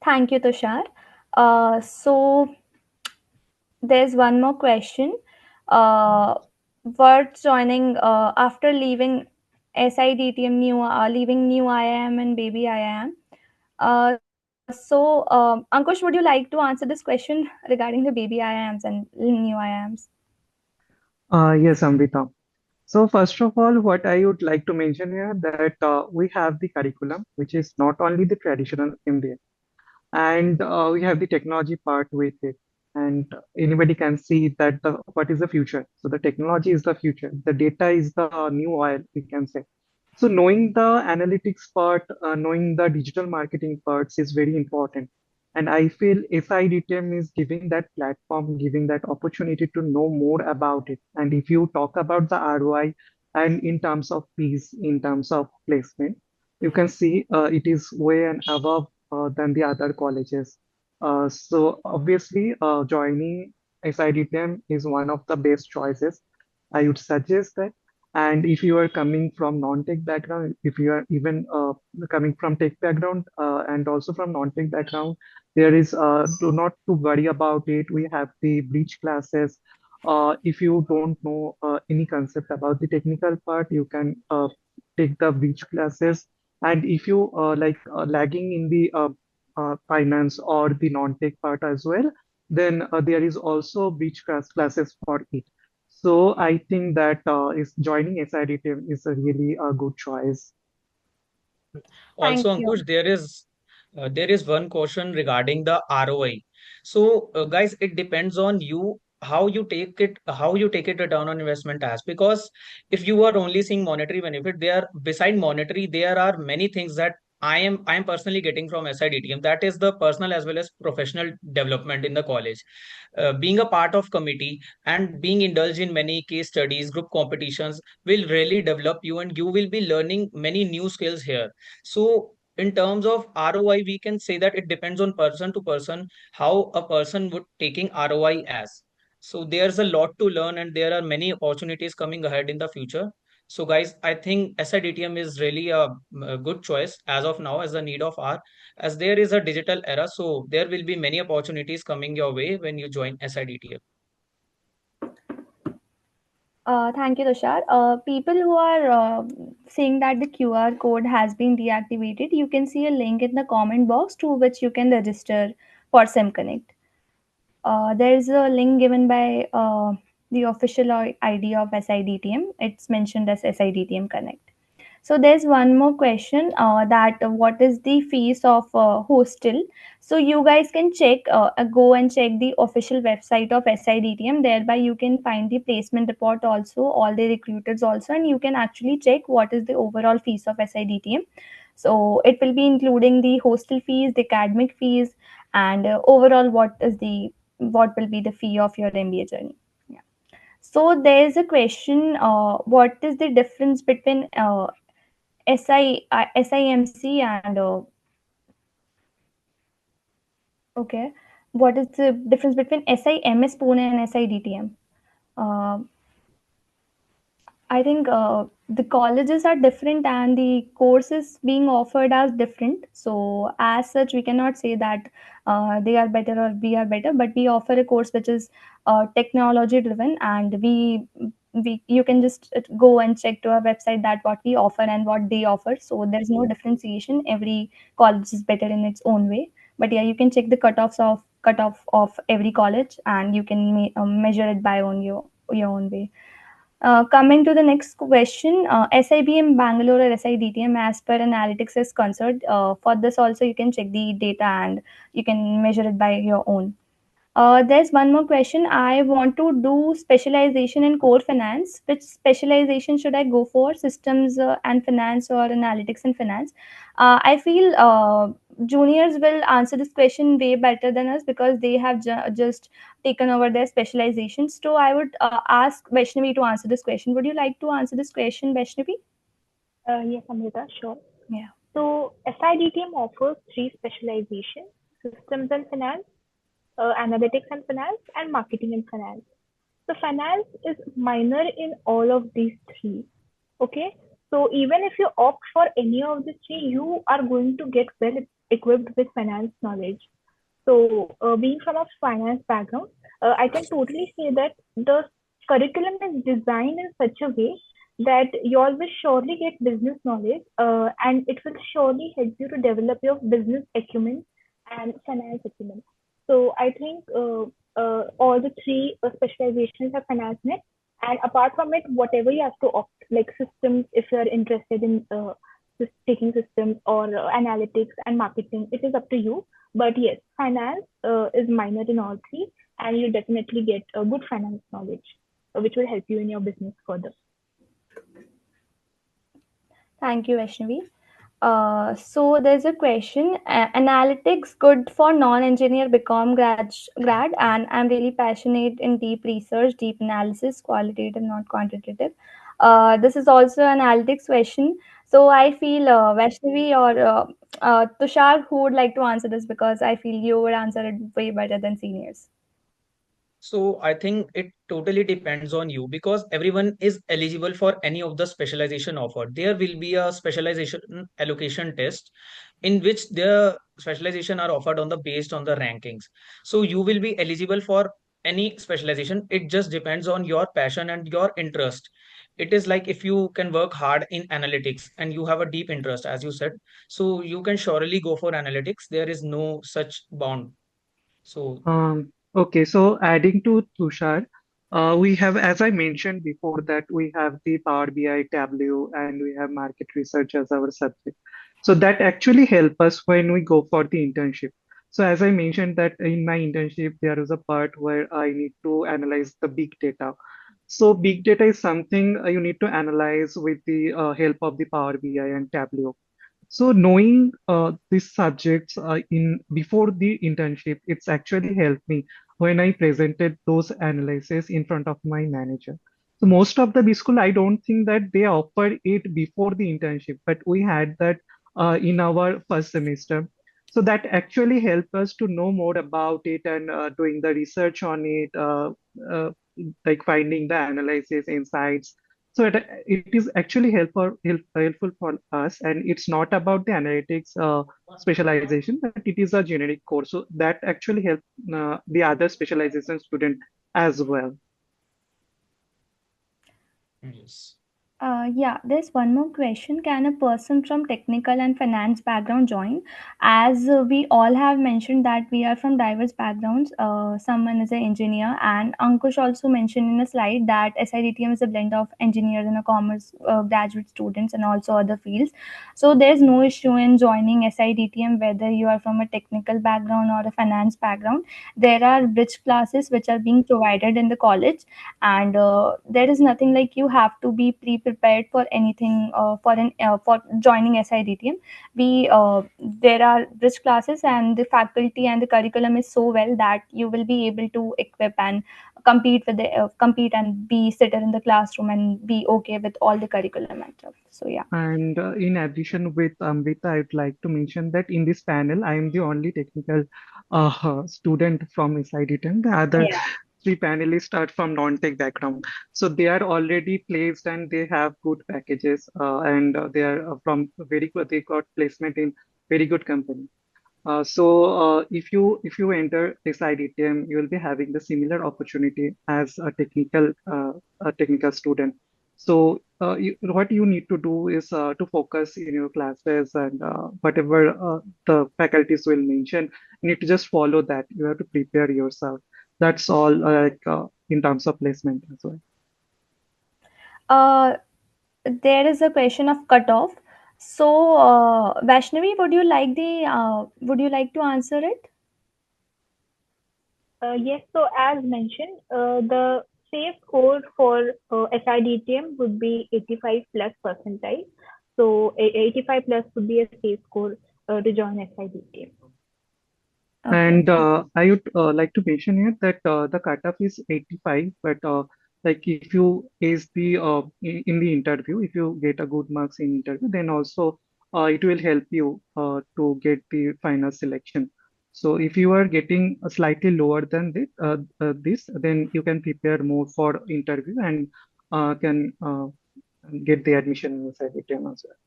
Thank you, Tushar. So there's one more question. Uh, worth joining after leaving SIDTM, leaving new IIM and baby IIM. Ankush, would you like to answer this question regarding the baby IIMs and new IIMs? Yes, Amrita. So first of all, what I would like to mention here that we have the curriculum, which is not only the traditional MBA, and we have the technology part with it, and anybody can see that what is the future. So the technology is the future. The data is the new oil, we can say. So knowing the analytics part, knowing the digital marketing parts is very important. And I feel SIDTM is giving that platform, giving that opportunity to know more about it. And if you talk about the ROI and in terms of fees, in terms of placement, you can see it is way and above than the other colleges. So obviously, joining SIDTM is one of the best choices. I would suggest that. And if you are coming from non-tech background, if you are even coming from tech background and also from non-tech background, there is do not to worry about it. We have the bridge classes. If you don't know any concept about the technical part, you can take the bridge classes. And if you lagging in the finance or the non-tech part as well, then there is also classes for it. So I think that is joining SIDTM is a really a good choice. Thank Also, you. Ankush, there is one question regarding the ROI. So, guys, it depends on you how you take it return on investment as, because if you are only seeing monetary benefit, there beside monetary there are many things that I am personally getting from SIDTM. That is the personal as well as professional development in the college. Being a part of committee and being indulged in many case studies, group competitions will really develop you, and you will be learning many new skills here. So in terms of ROI, we can say that it depends on person to person how a person would taking ROI as. So there's a lot to learn and there are many opportunities coming ahead in the future. So guys, I think SIDTM is really a good choice as of now as a need of our, as there is a digital era. So there will be many opportunities coming your way when you join SIDTM. Thank you, Tushar. People who are saying that the QR code has been deactivated, you can see a link in the comment box to which you can register for SimConnect. There is a link given by the official ID of SIDTM. It's mentioned as SIDTM Connect. So there's one more question that what is the fees of hostel? So you guys can check, go and check the official website of SIDTM. Thereby you can find the placement report also, all the recruiters also, and you can actually check what is the overall fees of SIDTM. So it will be including the hostel fees, the academic fees, and overall what will be the fee of your MBA journey. Yeah. So there is a question: what is the difference between SIMC and okay, what is the difference between SIMS Pune and SIDTM? Uh, I think the colleges are different and the courses being offered as different. So as such, we cannot say that they are better or we are better. But we offer a course which is technology driven, and we you can just go and check to our website that what we offer and what they offer. So there is no differentiation. Every college is better in its own way. But yeah, you can check the cutoff of every college, and you can measure it by on your own way. Coming to the next question, SIBM Bangalore or SIDTM as per analytics is concerned. For this also you can check the data and you can measure it by your own. There's one more question. I want to do specialization in core finance. Which specialization should I go for? Systems and finance or analytics and finance? I feel juniors will answer this question way better than us because they have just taken over their specializations. So I would ask Vaishnavi to answer this question. Would you like to answer this question, Vaishnavi? Yes, Amrita, sure. Yeah. So SIDTM offers three specializations: systems and finance, analytics and finance, and marketing and finance. So finance is minor in all of these three. Okay. So even if you opt for any of the three, you are going to get well equipped with finance knowledge. So being from a finance background, I can totally say that the curriculum is designed in such a way that you all will surely get business knowledge, and it will surely help you to develop your business acumen and finance acumen. So I think all the three specializations have finance in it. And apart from it, whatever you have to opt, like systems, if you're interested in taking systems or analytics and marketing, it is up to you. But yes, finance is minor in all three, and you definitely get a good finance knowledge, which will help you in your business further. Thank you, Vaishnavi. So there's a question. Analytics good for non-engineer become grad, and I'm really passionate in deep research, deep analysis, qualitative, not quantitative. This is also an analytics question. So I feel Vaishnavi or Tushar, who would like to answer this because I feel you would answer it way better than seniors. So I think it totally depends on you because everyone is eligible for any of the specialization offered. There will be a specialization allocation test in which the specialization are offered on the based on the rankings. So you will be eligible for any specialization. It just depends on your passion and your interest. It is like if you can work hard in analytics and you have a deep interest, as you said, so you can surely go for analytics. There is no such bound. So Okay, so adding to Tushar, we have, as I mentioned before, that we have the Power BI, Tableau, and we have market research as our subject. So that actually help us when we go for the internship. So as I mentioned that in my internship, there is a part where I need to analyze the big data. So big data is something you need to analyze with the help of the Power BI and Tableau. So knowing these subjects in before the internship, it's actually helped me when I presented those analysis in front of my manager. So most of the B school, I don't think that they offered it before the internship, but we had that in our first semester. So that actually helped us to know more about it and doing the research on it, uh, like finding the analysis insights. So it is actually helpful for us, and it's not about the analytics specialization, but it is a generic course. So that actually helps the other specialization student as well. yes. Yeah, there's one more question. Can a person from technical and finance background join? As we all have mentioned that we are from diverse backgrounds, someone is an engineer, and Ankush also mentioned in a slide that SIDTM is a blend of engineers and a commerce graduate students and also other fields. So there's no issue in joining SIDTM whether you are from a technical background or a finance background. There are bridge classes which are being provided in the college, and there is nothing like you have to be pre-prepared for anything for joining SIDTM. We There are rich classes, and the faculty and the curriculum is so well that you will be able to equip and compete and be sitter in the classroom and be okay with all the curriculum and stuff. So yeah. And in addition with Amrita, I'd like to mention that in this panel, I am the only technical student from SIDTM. The other Yeah. three panelists are from non-tech background. So they are already placed and they have good packages and they are from very good, they got placement in very good company. If you enter SIDTM, you will be having the similar opportunity as a technical student. So what you need to do is to focus in your classes and whatever the faculties will mention, you need to just follow that. You have to prepare yourself. That's all in terms of placement as well. uh, there is a question of cutoff. So Vaishnavi, would you like to answer it? Yes, so as mentioned, the safe score for SIDTM would be 85 plus percentile. So 85 plus would be a safe score to join SIDTM. Okay. And I would like to mention here that the cutoff is 85, but like if you ace the in the interview, if you get a good marks in interview, then also it will help you to get the final selection. So if you are getting a slightly lower than this, then you can prepare more for interview and can get the admission inside IIT as well.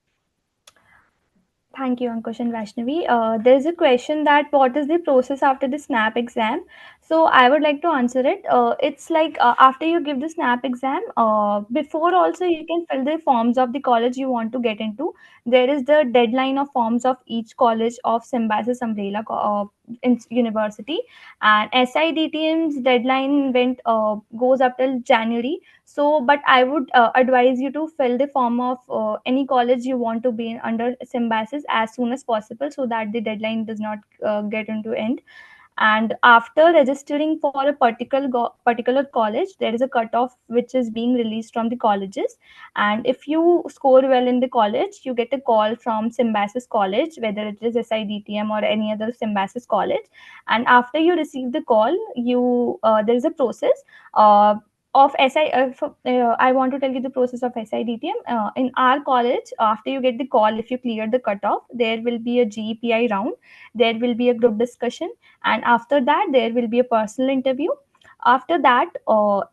Thank you, Ankush and Vaishnavi. There's a question that what is the process after the SNAP exam? So I would like to answer it. It's like after you give the SNAP exam, before also you can fill the forms of the college you want to get into. There is the deadline of forms of each college of Symbiosis umbrella in university, and SIDTM's deadline goes up till January. So but I would advise you to fill the form of any college you want to be in under Symbiosis as soon as possible so that the deadline does not get into end. And after registering for a particular college, there is a cutoff which is being released from the colleges, and if you score well in the college, you get a call from Symbiosis college, whether it is SIDTM or any other Symbiosis college. And after you receive the call, you there is a process uh, of I want to tell you the process of SIDTM. In our college, after you get the call, if you clear the cutoff, there will be a GPI round, there will be a group discussion, and after that there will be a personal interview. After that,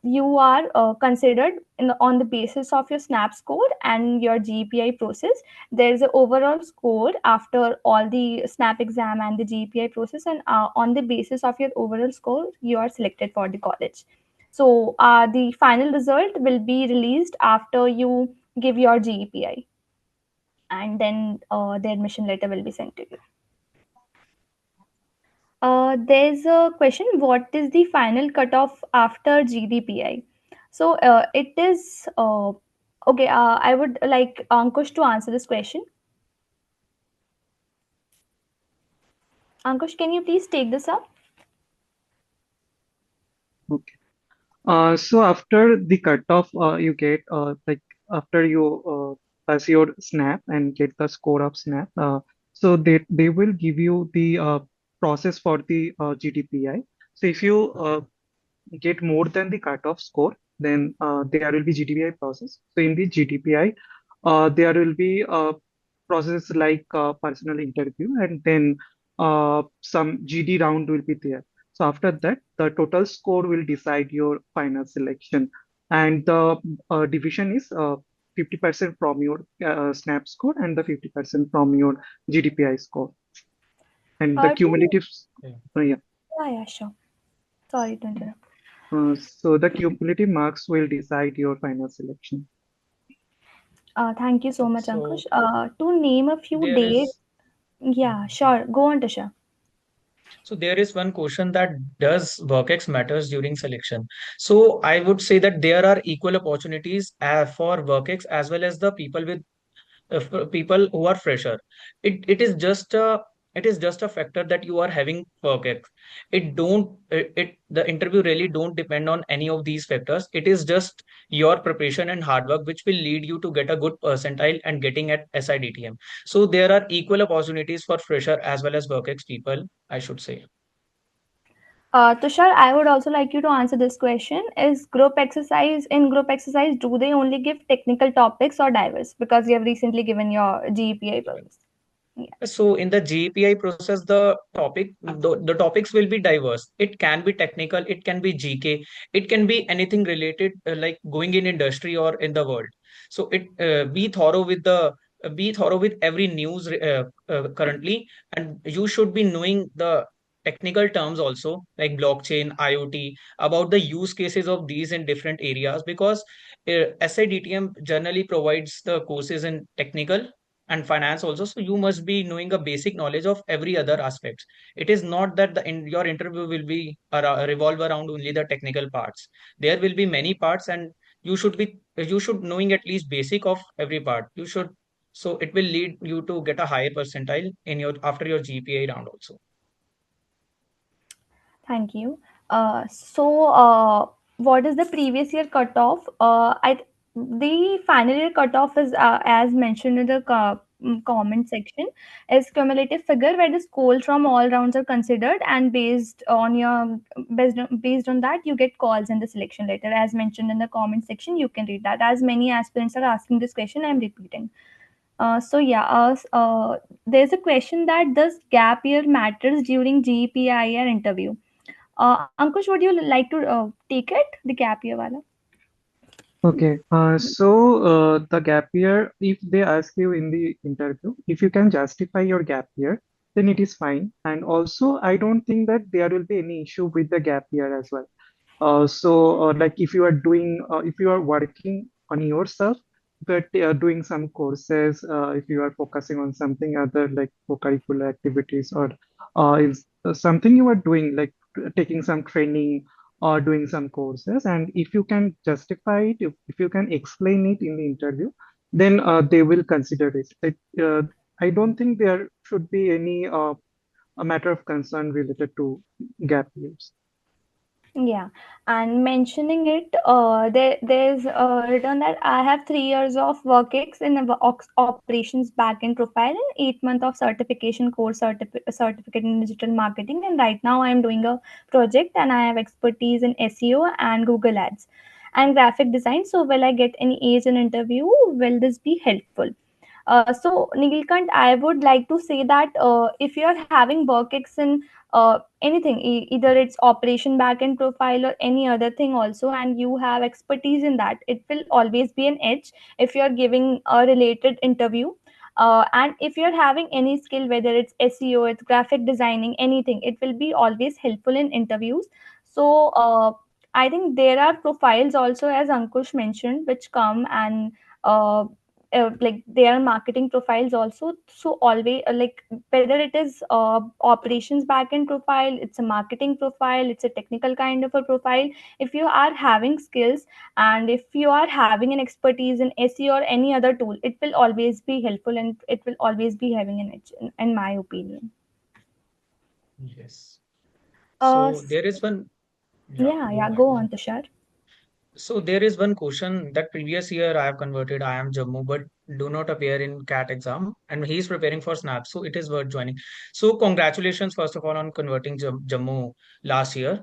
you are considered on the basis of your snap score and your GPI process. There is an overall score after all the snap exam and the GPI process, and on the basis of your overall score you are selected for the college. So the final result will be released after you give your GPI, and then the admission letter will be sent to you. There's a question: what is the final cutoff after GDPI? So it is okay. I would like Ankush to answer this question. Ankush, can you please take this up? Okay. So after the cutoff, you get like after you pass your SNAP and get the score of SNAP, so they will give you the process for the GDPI. So if you get more than the cutoff score, then there will be GDPI process. So in the GDPI, there will be process like personal interview, and then some GD round will be there. So after that, the total score will decide your final selection, and the division is 50% from your SNAP score and the 50% from your GDPI score, and the To, cumulative. Yeah. yeah, yeah, sure. Sorry to interrupt. So the cumulative marks will decide your final selection. Thank you so much, So Ankush. To name a few there days, is yeah, sure. Go on, Tisha. there is one question that does workex matters during selection. So I would say that there are equal opportunities for workex as well as the people with for people who are fresher. It is just a factor that you are having workex. It don't it the interview really don't depend on any of these factors. It is just your preparation and hard work which will lead you to get a good percentile and getting at SIDTM. So there are equal opportunities for fresher as well as workex people, I should say. Tushar, I would also like you to answer this question. Is group exercise, do they only give technical topics or diverse? Because you have recently given your GPA process. Yeah. So in the GPI process, the topics will be diverse. It can be technical, it can be GK, it can be anything related like going in industry or in the world. So it be thorough with every news currently, and you should be knowing the technical terms also like blockchain, IoT, about the use cases of these in different areas because SIDTM generally provides the courses in technical and finance also, so you must be knowing a basic knowledge of every other aspects. It is not that your interview will be revolve around only the technical parts. There will be many parts, and you should knowing at least basic of every part. You should, so it will lead you to get a higher percentile in your after your GPA round also. Thank you. What is the previous year cutoff? The final year cutoff is, as mentioned in the comment section, is cumulative figure where the scores from all rounds are considered, and based on that you get calls in the selection letter. As mentioned in the comment section, you can read that. As many aspirants are asking this question, I'm repeating. There's a question that does gap year matters during GPIR interview? Ankush, would you like to take it, the gap year wala? Okay, the gap year, if they ask you in the interview, if you can justify your gap year, then it is fine. And also, I don't think that there will be any issue with the gap year as well. Like if you are working on yourself, but doing some courses, if you are focusing on something other like co-curricular activities or is something you are doing, like taking some training or doing some courses, and if you can justify it, if you can explain it in the interview, then they will consider it. I don't think there should be any a matter of concern related to gap years. Yeah, and mentioning it, there's written that I have 3 years of work ex in operations backend profile and 8 month of certification course certificate in digital marketing, and right now I am doing a project and I have expertise in SEO and Google Ads and graphic design. So will I get any age in interview? Will this be helpful? So Nilkant, I would like to say that if you are having work ex in anything, either it's operation backend profile or any other thing also, and you have expertise in that, it will always be an edge if you are giving a related interview. And if you're having any skill, whether it's SEO, it's graphic designing, anything, it will be always helpful in interviews. So I think there are profiles also, as Ankush mentioned, which come and uh, like there are marketing profiles also. So always like whether it is operations backend profile, it's a marketing profile, it's a technical kind of a profile. If you are having skills and if you are having an expertise in SEO or any other tool, it will always be helpful and it will always be having an edge, in my opinion. Yes. Uh, So there is one, yeah, yeah, go ahead. go on, Tushar. So there is one question that previous year I have converted I am Jammu, but do not appear in CAT exam, and he is preparing for SNAP, so it is worth joining. So congratulations first of all on converting Jammu last year.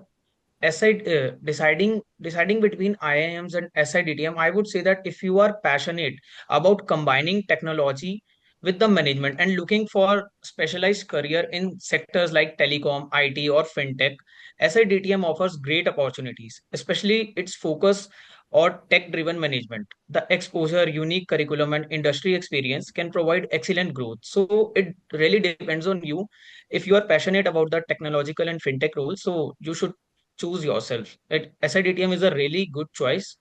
Deciding between IIMs and SIDTM, I would say that if you are passionate about combining technology with the management and looking for specialized career in sectors like telecom, IT, or fintech, SIDTM offers great opportunities, especially its focus or tech-driven management. The exposure, unique curriculum, and industry experience can provide excellent growth. So it really depends on you. If you are passionate about the technological and fintech roles, so you should choose yourself. SIDTM is a really good choice.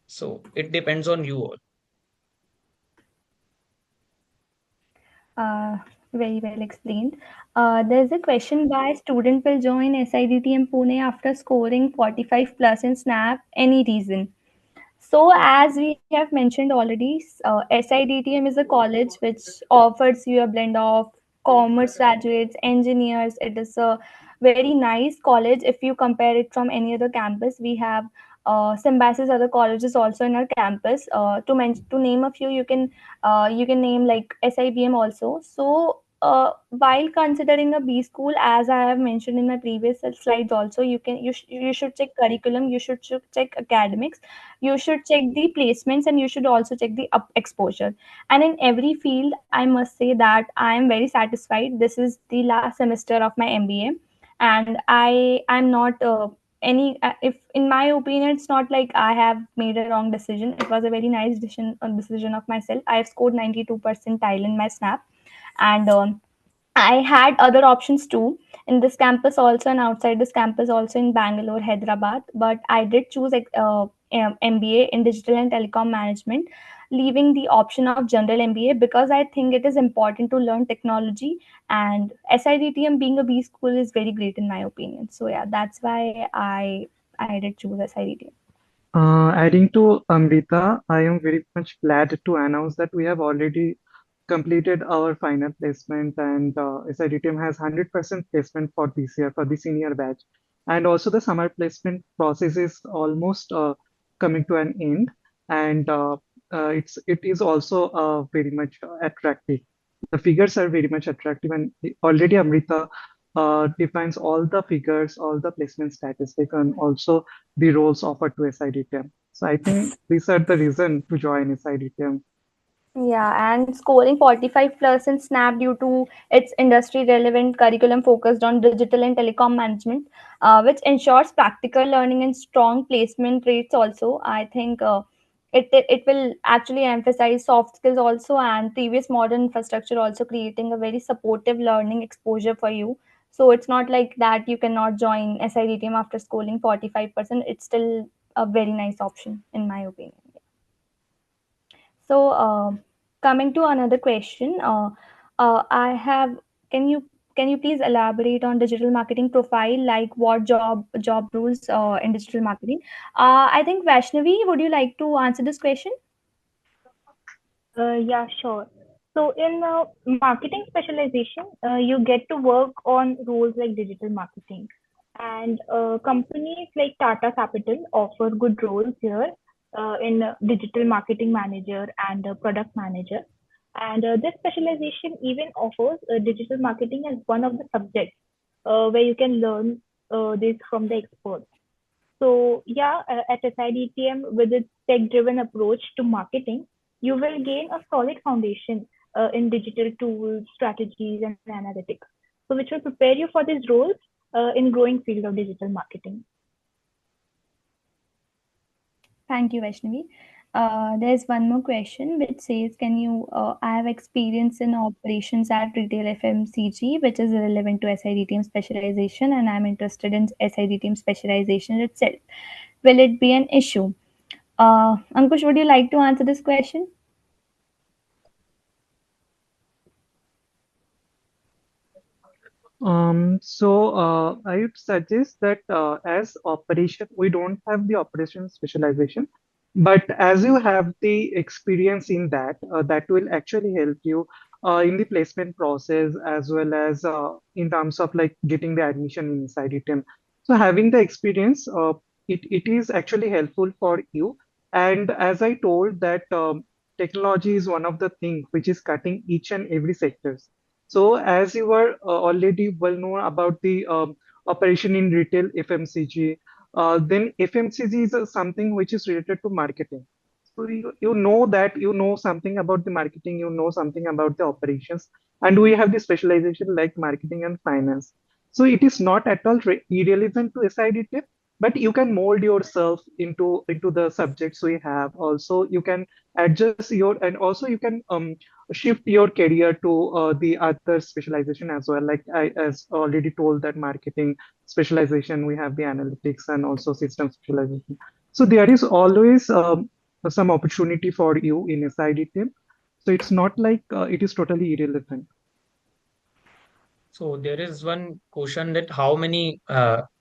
So it depends on you all. Uh, Very well explained. There's a question: why student will join SIDTM Pune after scoring 45 plus in SNAP? Any reason? So, as we have mentioned already, SIDTM is a college which offers you a blend of commerce graduates, engineers. It is a very nice college if you compare it from any other campus. We have Symbiosis other colleges also in our campus. To name a few, you can name like SIBM also. So while considering a B school, as I have mentioned in my previous slides also, you should check curriculum, you should check academics, you should check the placements, and you should also check the exposure. And in every field, I must say that I am very satisfied. This is the last semester of my MBA, and I'm not any if in my opinion, it's not like I have made a wrong decision. It was a very nice decision of myself. I have scored 92 percentile in my snap, and I had other options too, in this campus also and outside this campus also, in Bangalore, Hyderabad. But I did choose MBA in digital and telecom management, leaving the option of general MBA because I think it is important to learn technology. And SIDTM being a B school is very great in my opinion. So yeah, that's why I did choose SIDTM. Adding to Amrita, I am very much glad to announce that we have already completed our final placement, and SIDTM has 100% placement for this year for the senior batch. And also the summer placement process is almost coming to an end, and it is also very much attractive. The figures are very much attractive, and already Amrita defines all the figures, all the placement statistics, and also the roles offered to SIDTM. So I think these are the reason to join SIDTM. Yeah, and scoring 45 plus in SNAP due to its industry relevant curriculum focused on digital and telecom management, which ensures practical learning and strong placement rates also. I think it will actually emphasize soft skills also and previous modern infrastructure, also creating a very supportive learning exposure for you. So it's not like that you cannot join SIDTM after scoring 45%. It's still a very nice option in my opinion. So, coming to another question, I have. Can you can you please elaborate on digital marketing profile? Like what job rules in digital marketing? I think Vaishnavi, would you like to answer this question? Yeah, sure. So in marketing specialization, you get to work on roles like digital marketing, and companies like Tata Capital offer good roles here in digital marketing manager and product manager. And this specialization even offers digital marketing as one of the subjects where you can learn this from the experts. So yeah, at SIDTM with its tech-driven approach to marketing, you will gain a solid foundation in digital tools, strategies, and analytics. So, which will prepare you for these roles in growing field of digital marketing. Thank you, Vaishnavi. There's one more question which says, can you, I have experience in operations at retail FMCG, which is relevant to SIDTM specialization, and I'm interested in SIDTM specialization itself. Will it be an issue? Ankush, would you like to answer this question? I would suggest that as operation, we don't have the operation specialization, but as you have the experience in that, that will actually help you in the placement process as well as in terms of like getting the admission inside it. So having the experience, it is actually helpful for you. And as I told that technology is one of the things which is cutting each and every sector. So, as you were already well known about the operation in retail FMCG, then FMCG is something which is related to marketing. So, you know that you know something about the marketing, you know something about the operations, and we have the specialization like marketing and finance. So, it is not at all irrelevant to SIDT, but you can mold yourself into the subjects we have. Also, you can adjust your and also you can shift your career to the other specialization as well. Like I as already told that marketing specialization, we have the analytics and also system specialization. So there is always some opportunity for you in SIDT. So it's not like it is totally irrelevant. So there is one question that how many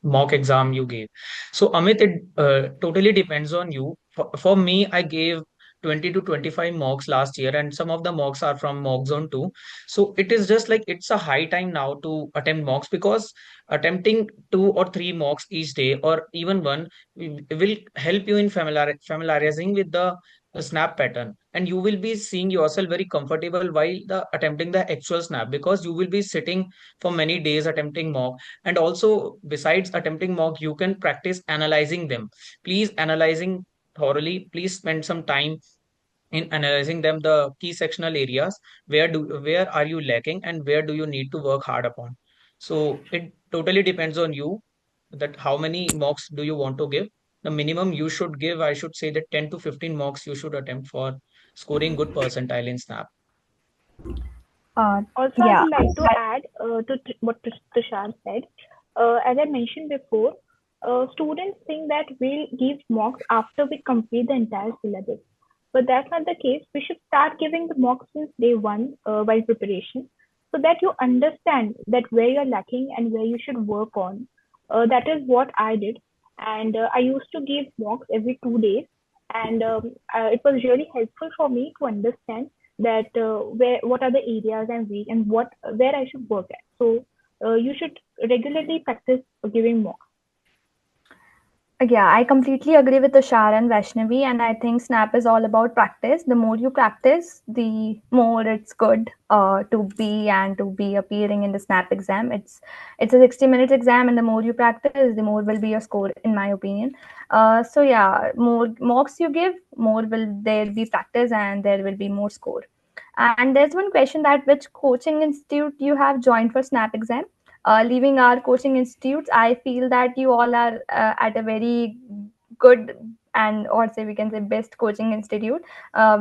mock exam you gave. So Amit, it totally depends on you. For me, I gave 20 to 25 mocks last year, and some of the mocks are from mock zone 2. So it is just like it's a high time now to attempt mocks, because attempting 2 or 3 mocks each day or even one will help you in familiarizing with the snap pattern, and you will be seeing yourself very comfortable while the attempting the actual snap, because you will be sitting for many days attempting mock. And also, besides attempting mock, you can practice analyzing them. Please analyzing thoroughly. Please spend some time in analyzing them, the key sectional areas, where are you lacking and where do you need to work hard upon. So it totally depends on you that how many mocks do you want to give. The minimum you should give, I should say, that 10 to 15 mocks you should attempt for scoring good percentile in snap. Uh, Also, I yeah, would like to add what Tushar said. As I mentioned before, students think that we'll give mocks after we complete the entire syllabus. But that's not the case. We should start giving the mocks since day one while preparation, so that you understand that where you're lacking and where you should work on. That is what I did. And I used to give mocks every 2 days. And it was really helpful for me to understand that where what are the areas I'm weak and what where I should work at. So you should regularly practice giving mocks. yeah, I completely agree with Tushar and Vaishnavi, and I think Snap is all about practice. The more you practice, the more it's good to be appearing in the Snap exam. It's a 60 minutes exam, and the more you practice, the more will be your score, in my opinion. So yeah, more mocks you give, more will there be practice, and there will be more score. And there's one question that which coaching institute you have joined for Snap exam? Leaving our coaching institutes, I feel that you all are at a very good, and or say we can say best coaching institute,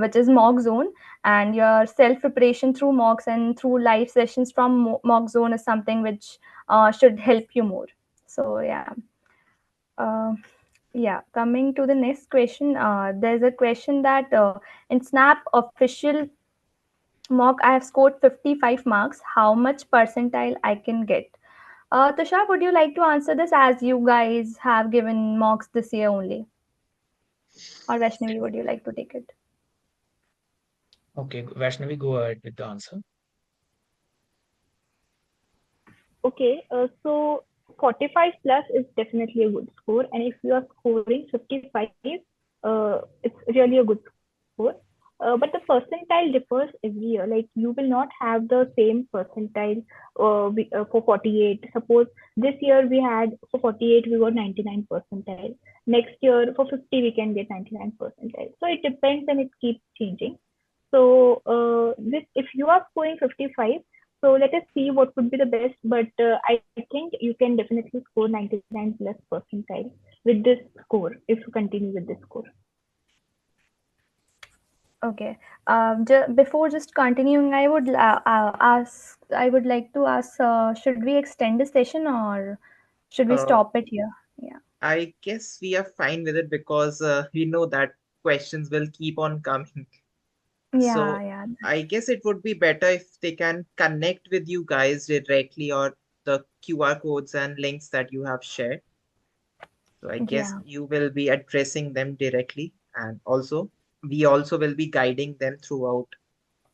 which is mock zone. And your self preparation through mocks and through live sessions from mock zone is something which should help you more. So uh, yeah, coming to the next question, there's a question that in Snap official mock I have scored 55 marks. How much percentile I can get? Tushar, would you like to answer this, as you guys have given mocks this year only? Or Vaishnavi, would you like to take it? Okay, Vaishnavi, go ahead with the answer. Okay, so 45 plus is definitely a good score, and if you are scoring 55, it's really a good score. But the percentile differs every year. Like you will not have the same percentile for 48. Suppose this year we had for 48 we got 99 percentile. Next year for 50 we can get 99 percentile. So it depends and it keeps changing. scoring 55. So let us see what would be the best. But I think you can definitely score 99 plus percentile with this score if you continue with this score. Okay. Before just continuing, I would like to ask, should we extend the session or should we Uh, stop it here? Yeah. I guess we are fine with it because we know that questions will keep on coming. Yeah, So yeah. I guess it would be better if they can connect with you guys directly or the QR codes and links that you have shared. So I guess Yeah. you will be addressing them directly, and also we also will be guiding them throughout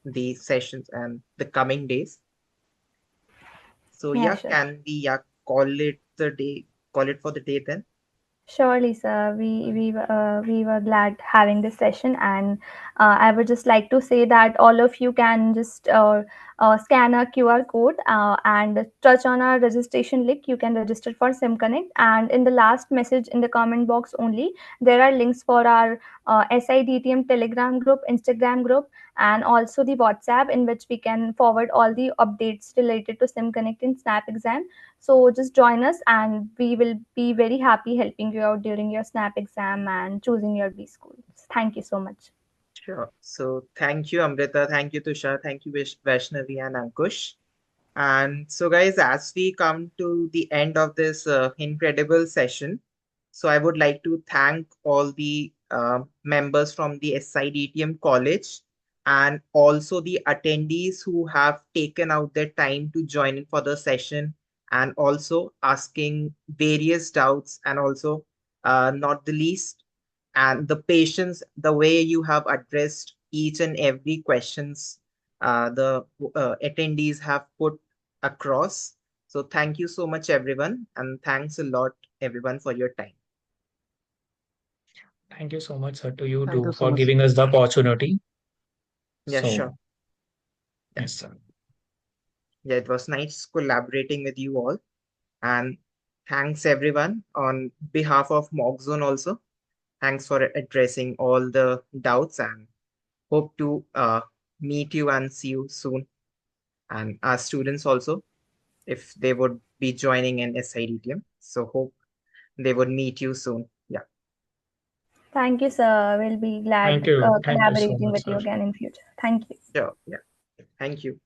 the sessions and the coming days. So Yeah, yeah, sure. can we call it the day, call it for the day then? Surely, sir. We were glad having this session, and I would just like to say that all of you can just scan our QR code and touch on our registration link. You can register for SimConnect, and in the last message in the comment box only, there are links for our SIDTM Telegram group, Instagram group, and also the WhatsApp in which we can forward all the updates related to SimConnect and Snap exam. So just join us and we will be very happy helping you out during your SNAP exam and choosing your B school. Thank you so much. Sure. So thank you, Amrita. Thank you, Tushar. Thank you, Vaishnavi and Ankush. And so, guys, as we come to the end of this incredible session, so I would like to thank all the members from the SIDTM College and also the attendees who have taken out their time to join in for the session and also asking various doubts and also not the least and the patience, the way you have addressed each and every questions the attendees have put across. So thank you so much, everyone, and thanks a lot, everyone, for your time. Thank you so much, sir, to you Thank too you so for much. giving us the opportunity. Yeah, So, sure. Yeah, yes, sir. yeah, it was nice collaborating with you all, and thanks everyone on behalf of Mockzone also. Thanks for addressing all the doubts, and hope to meet you and see you soon. And our students also, if they would be joining in SIDTM. So hope they would meet you soon. Yeah, Thank you, sir. We'll be glad Thank you. Thank you so collaborating much, with you sir. again in future. Thank you. sure. Yeah, thank you.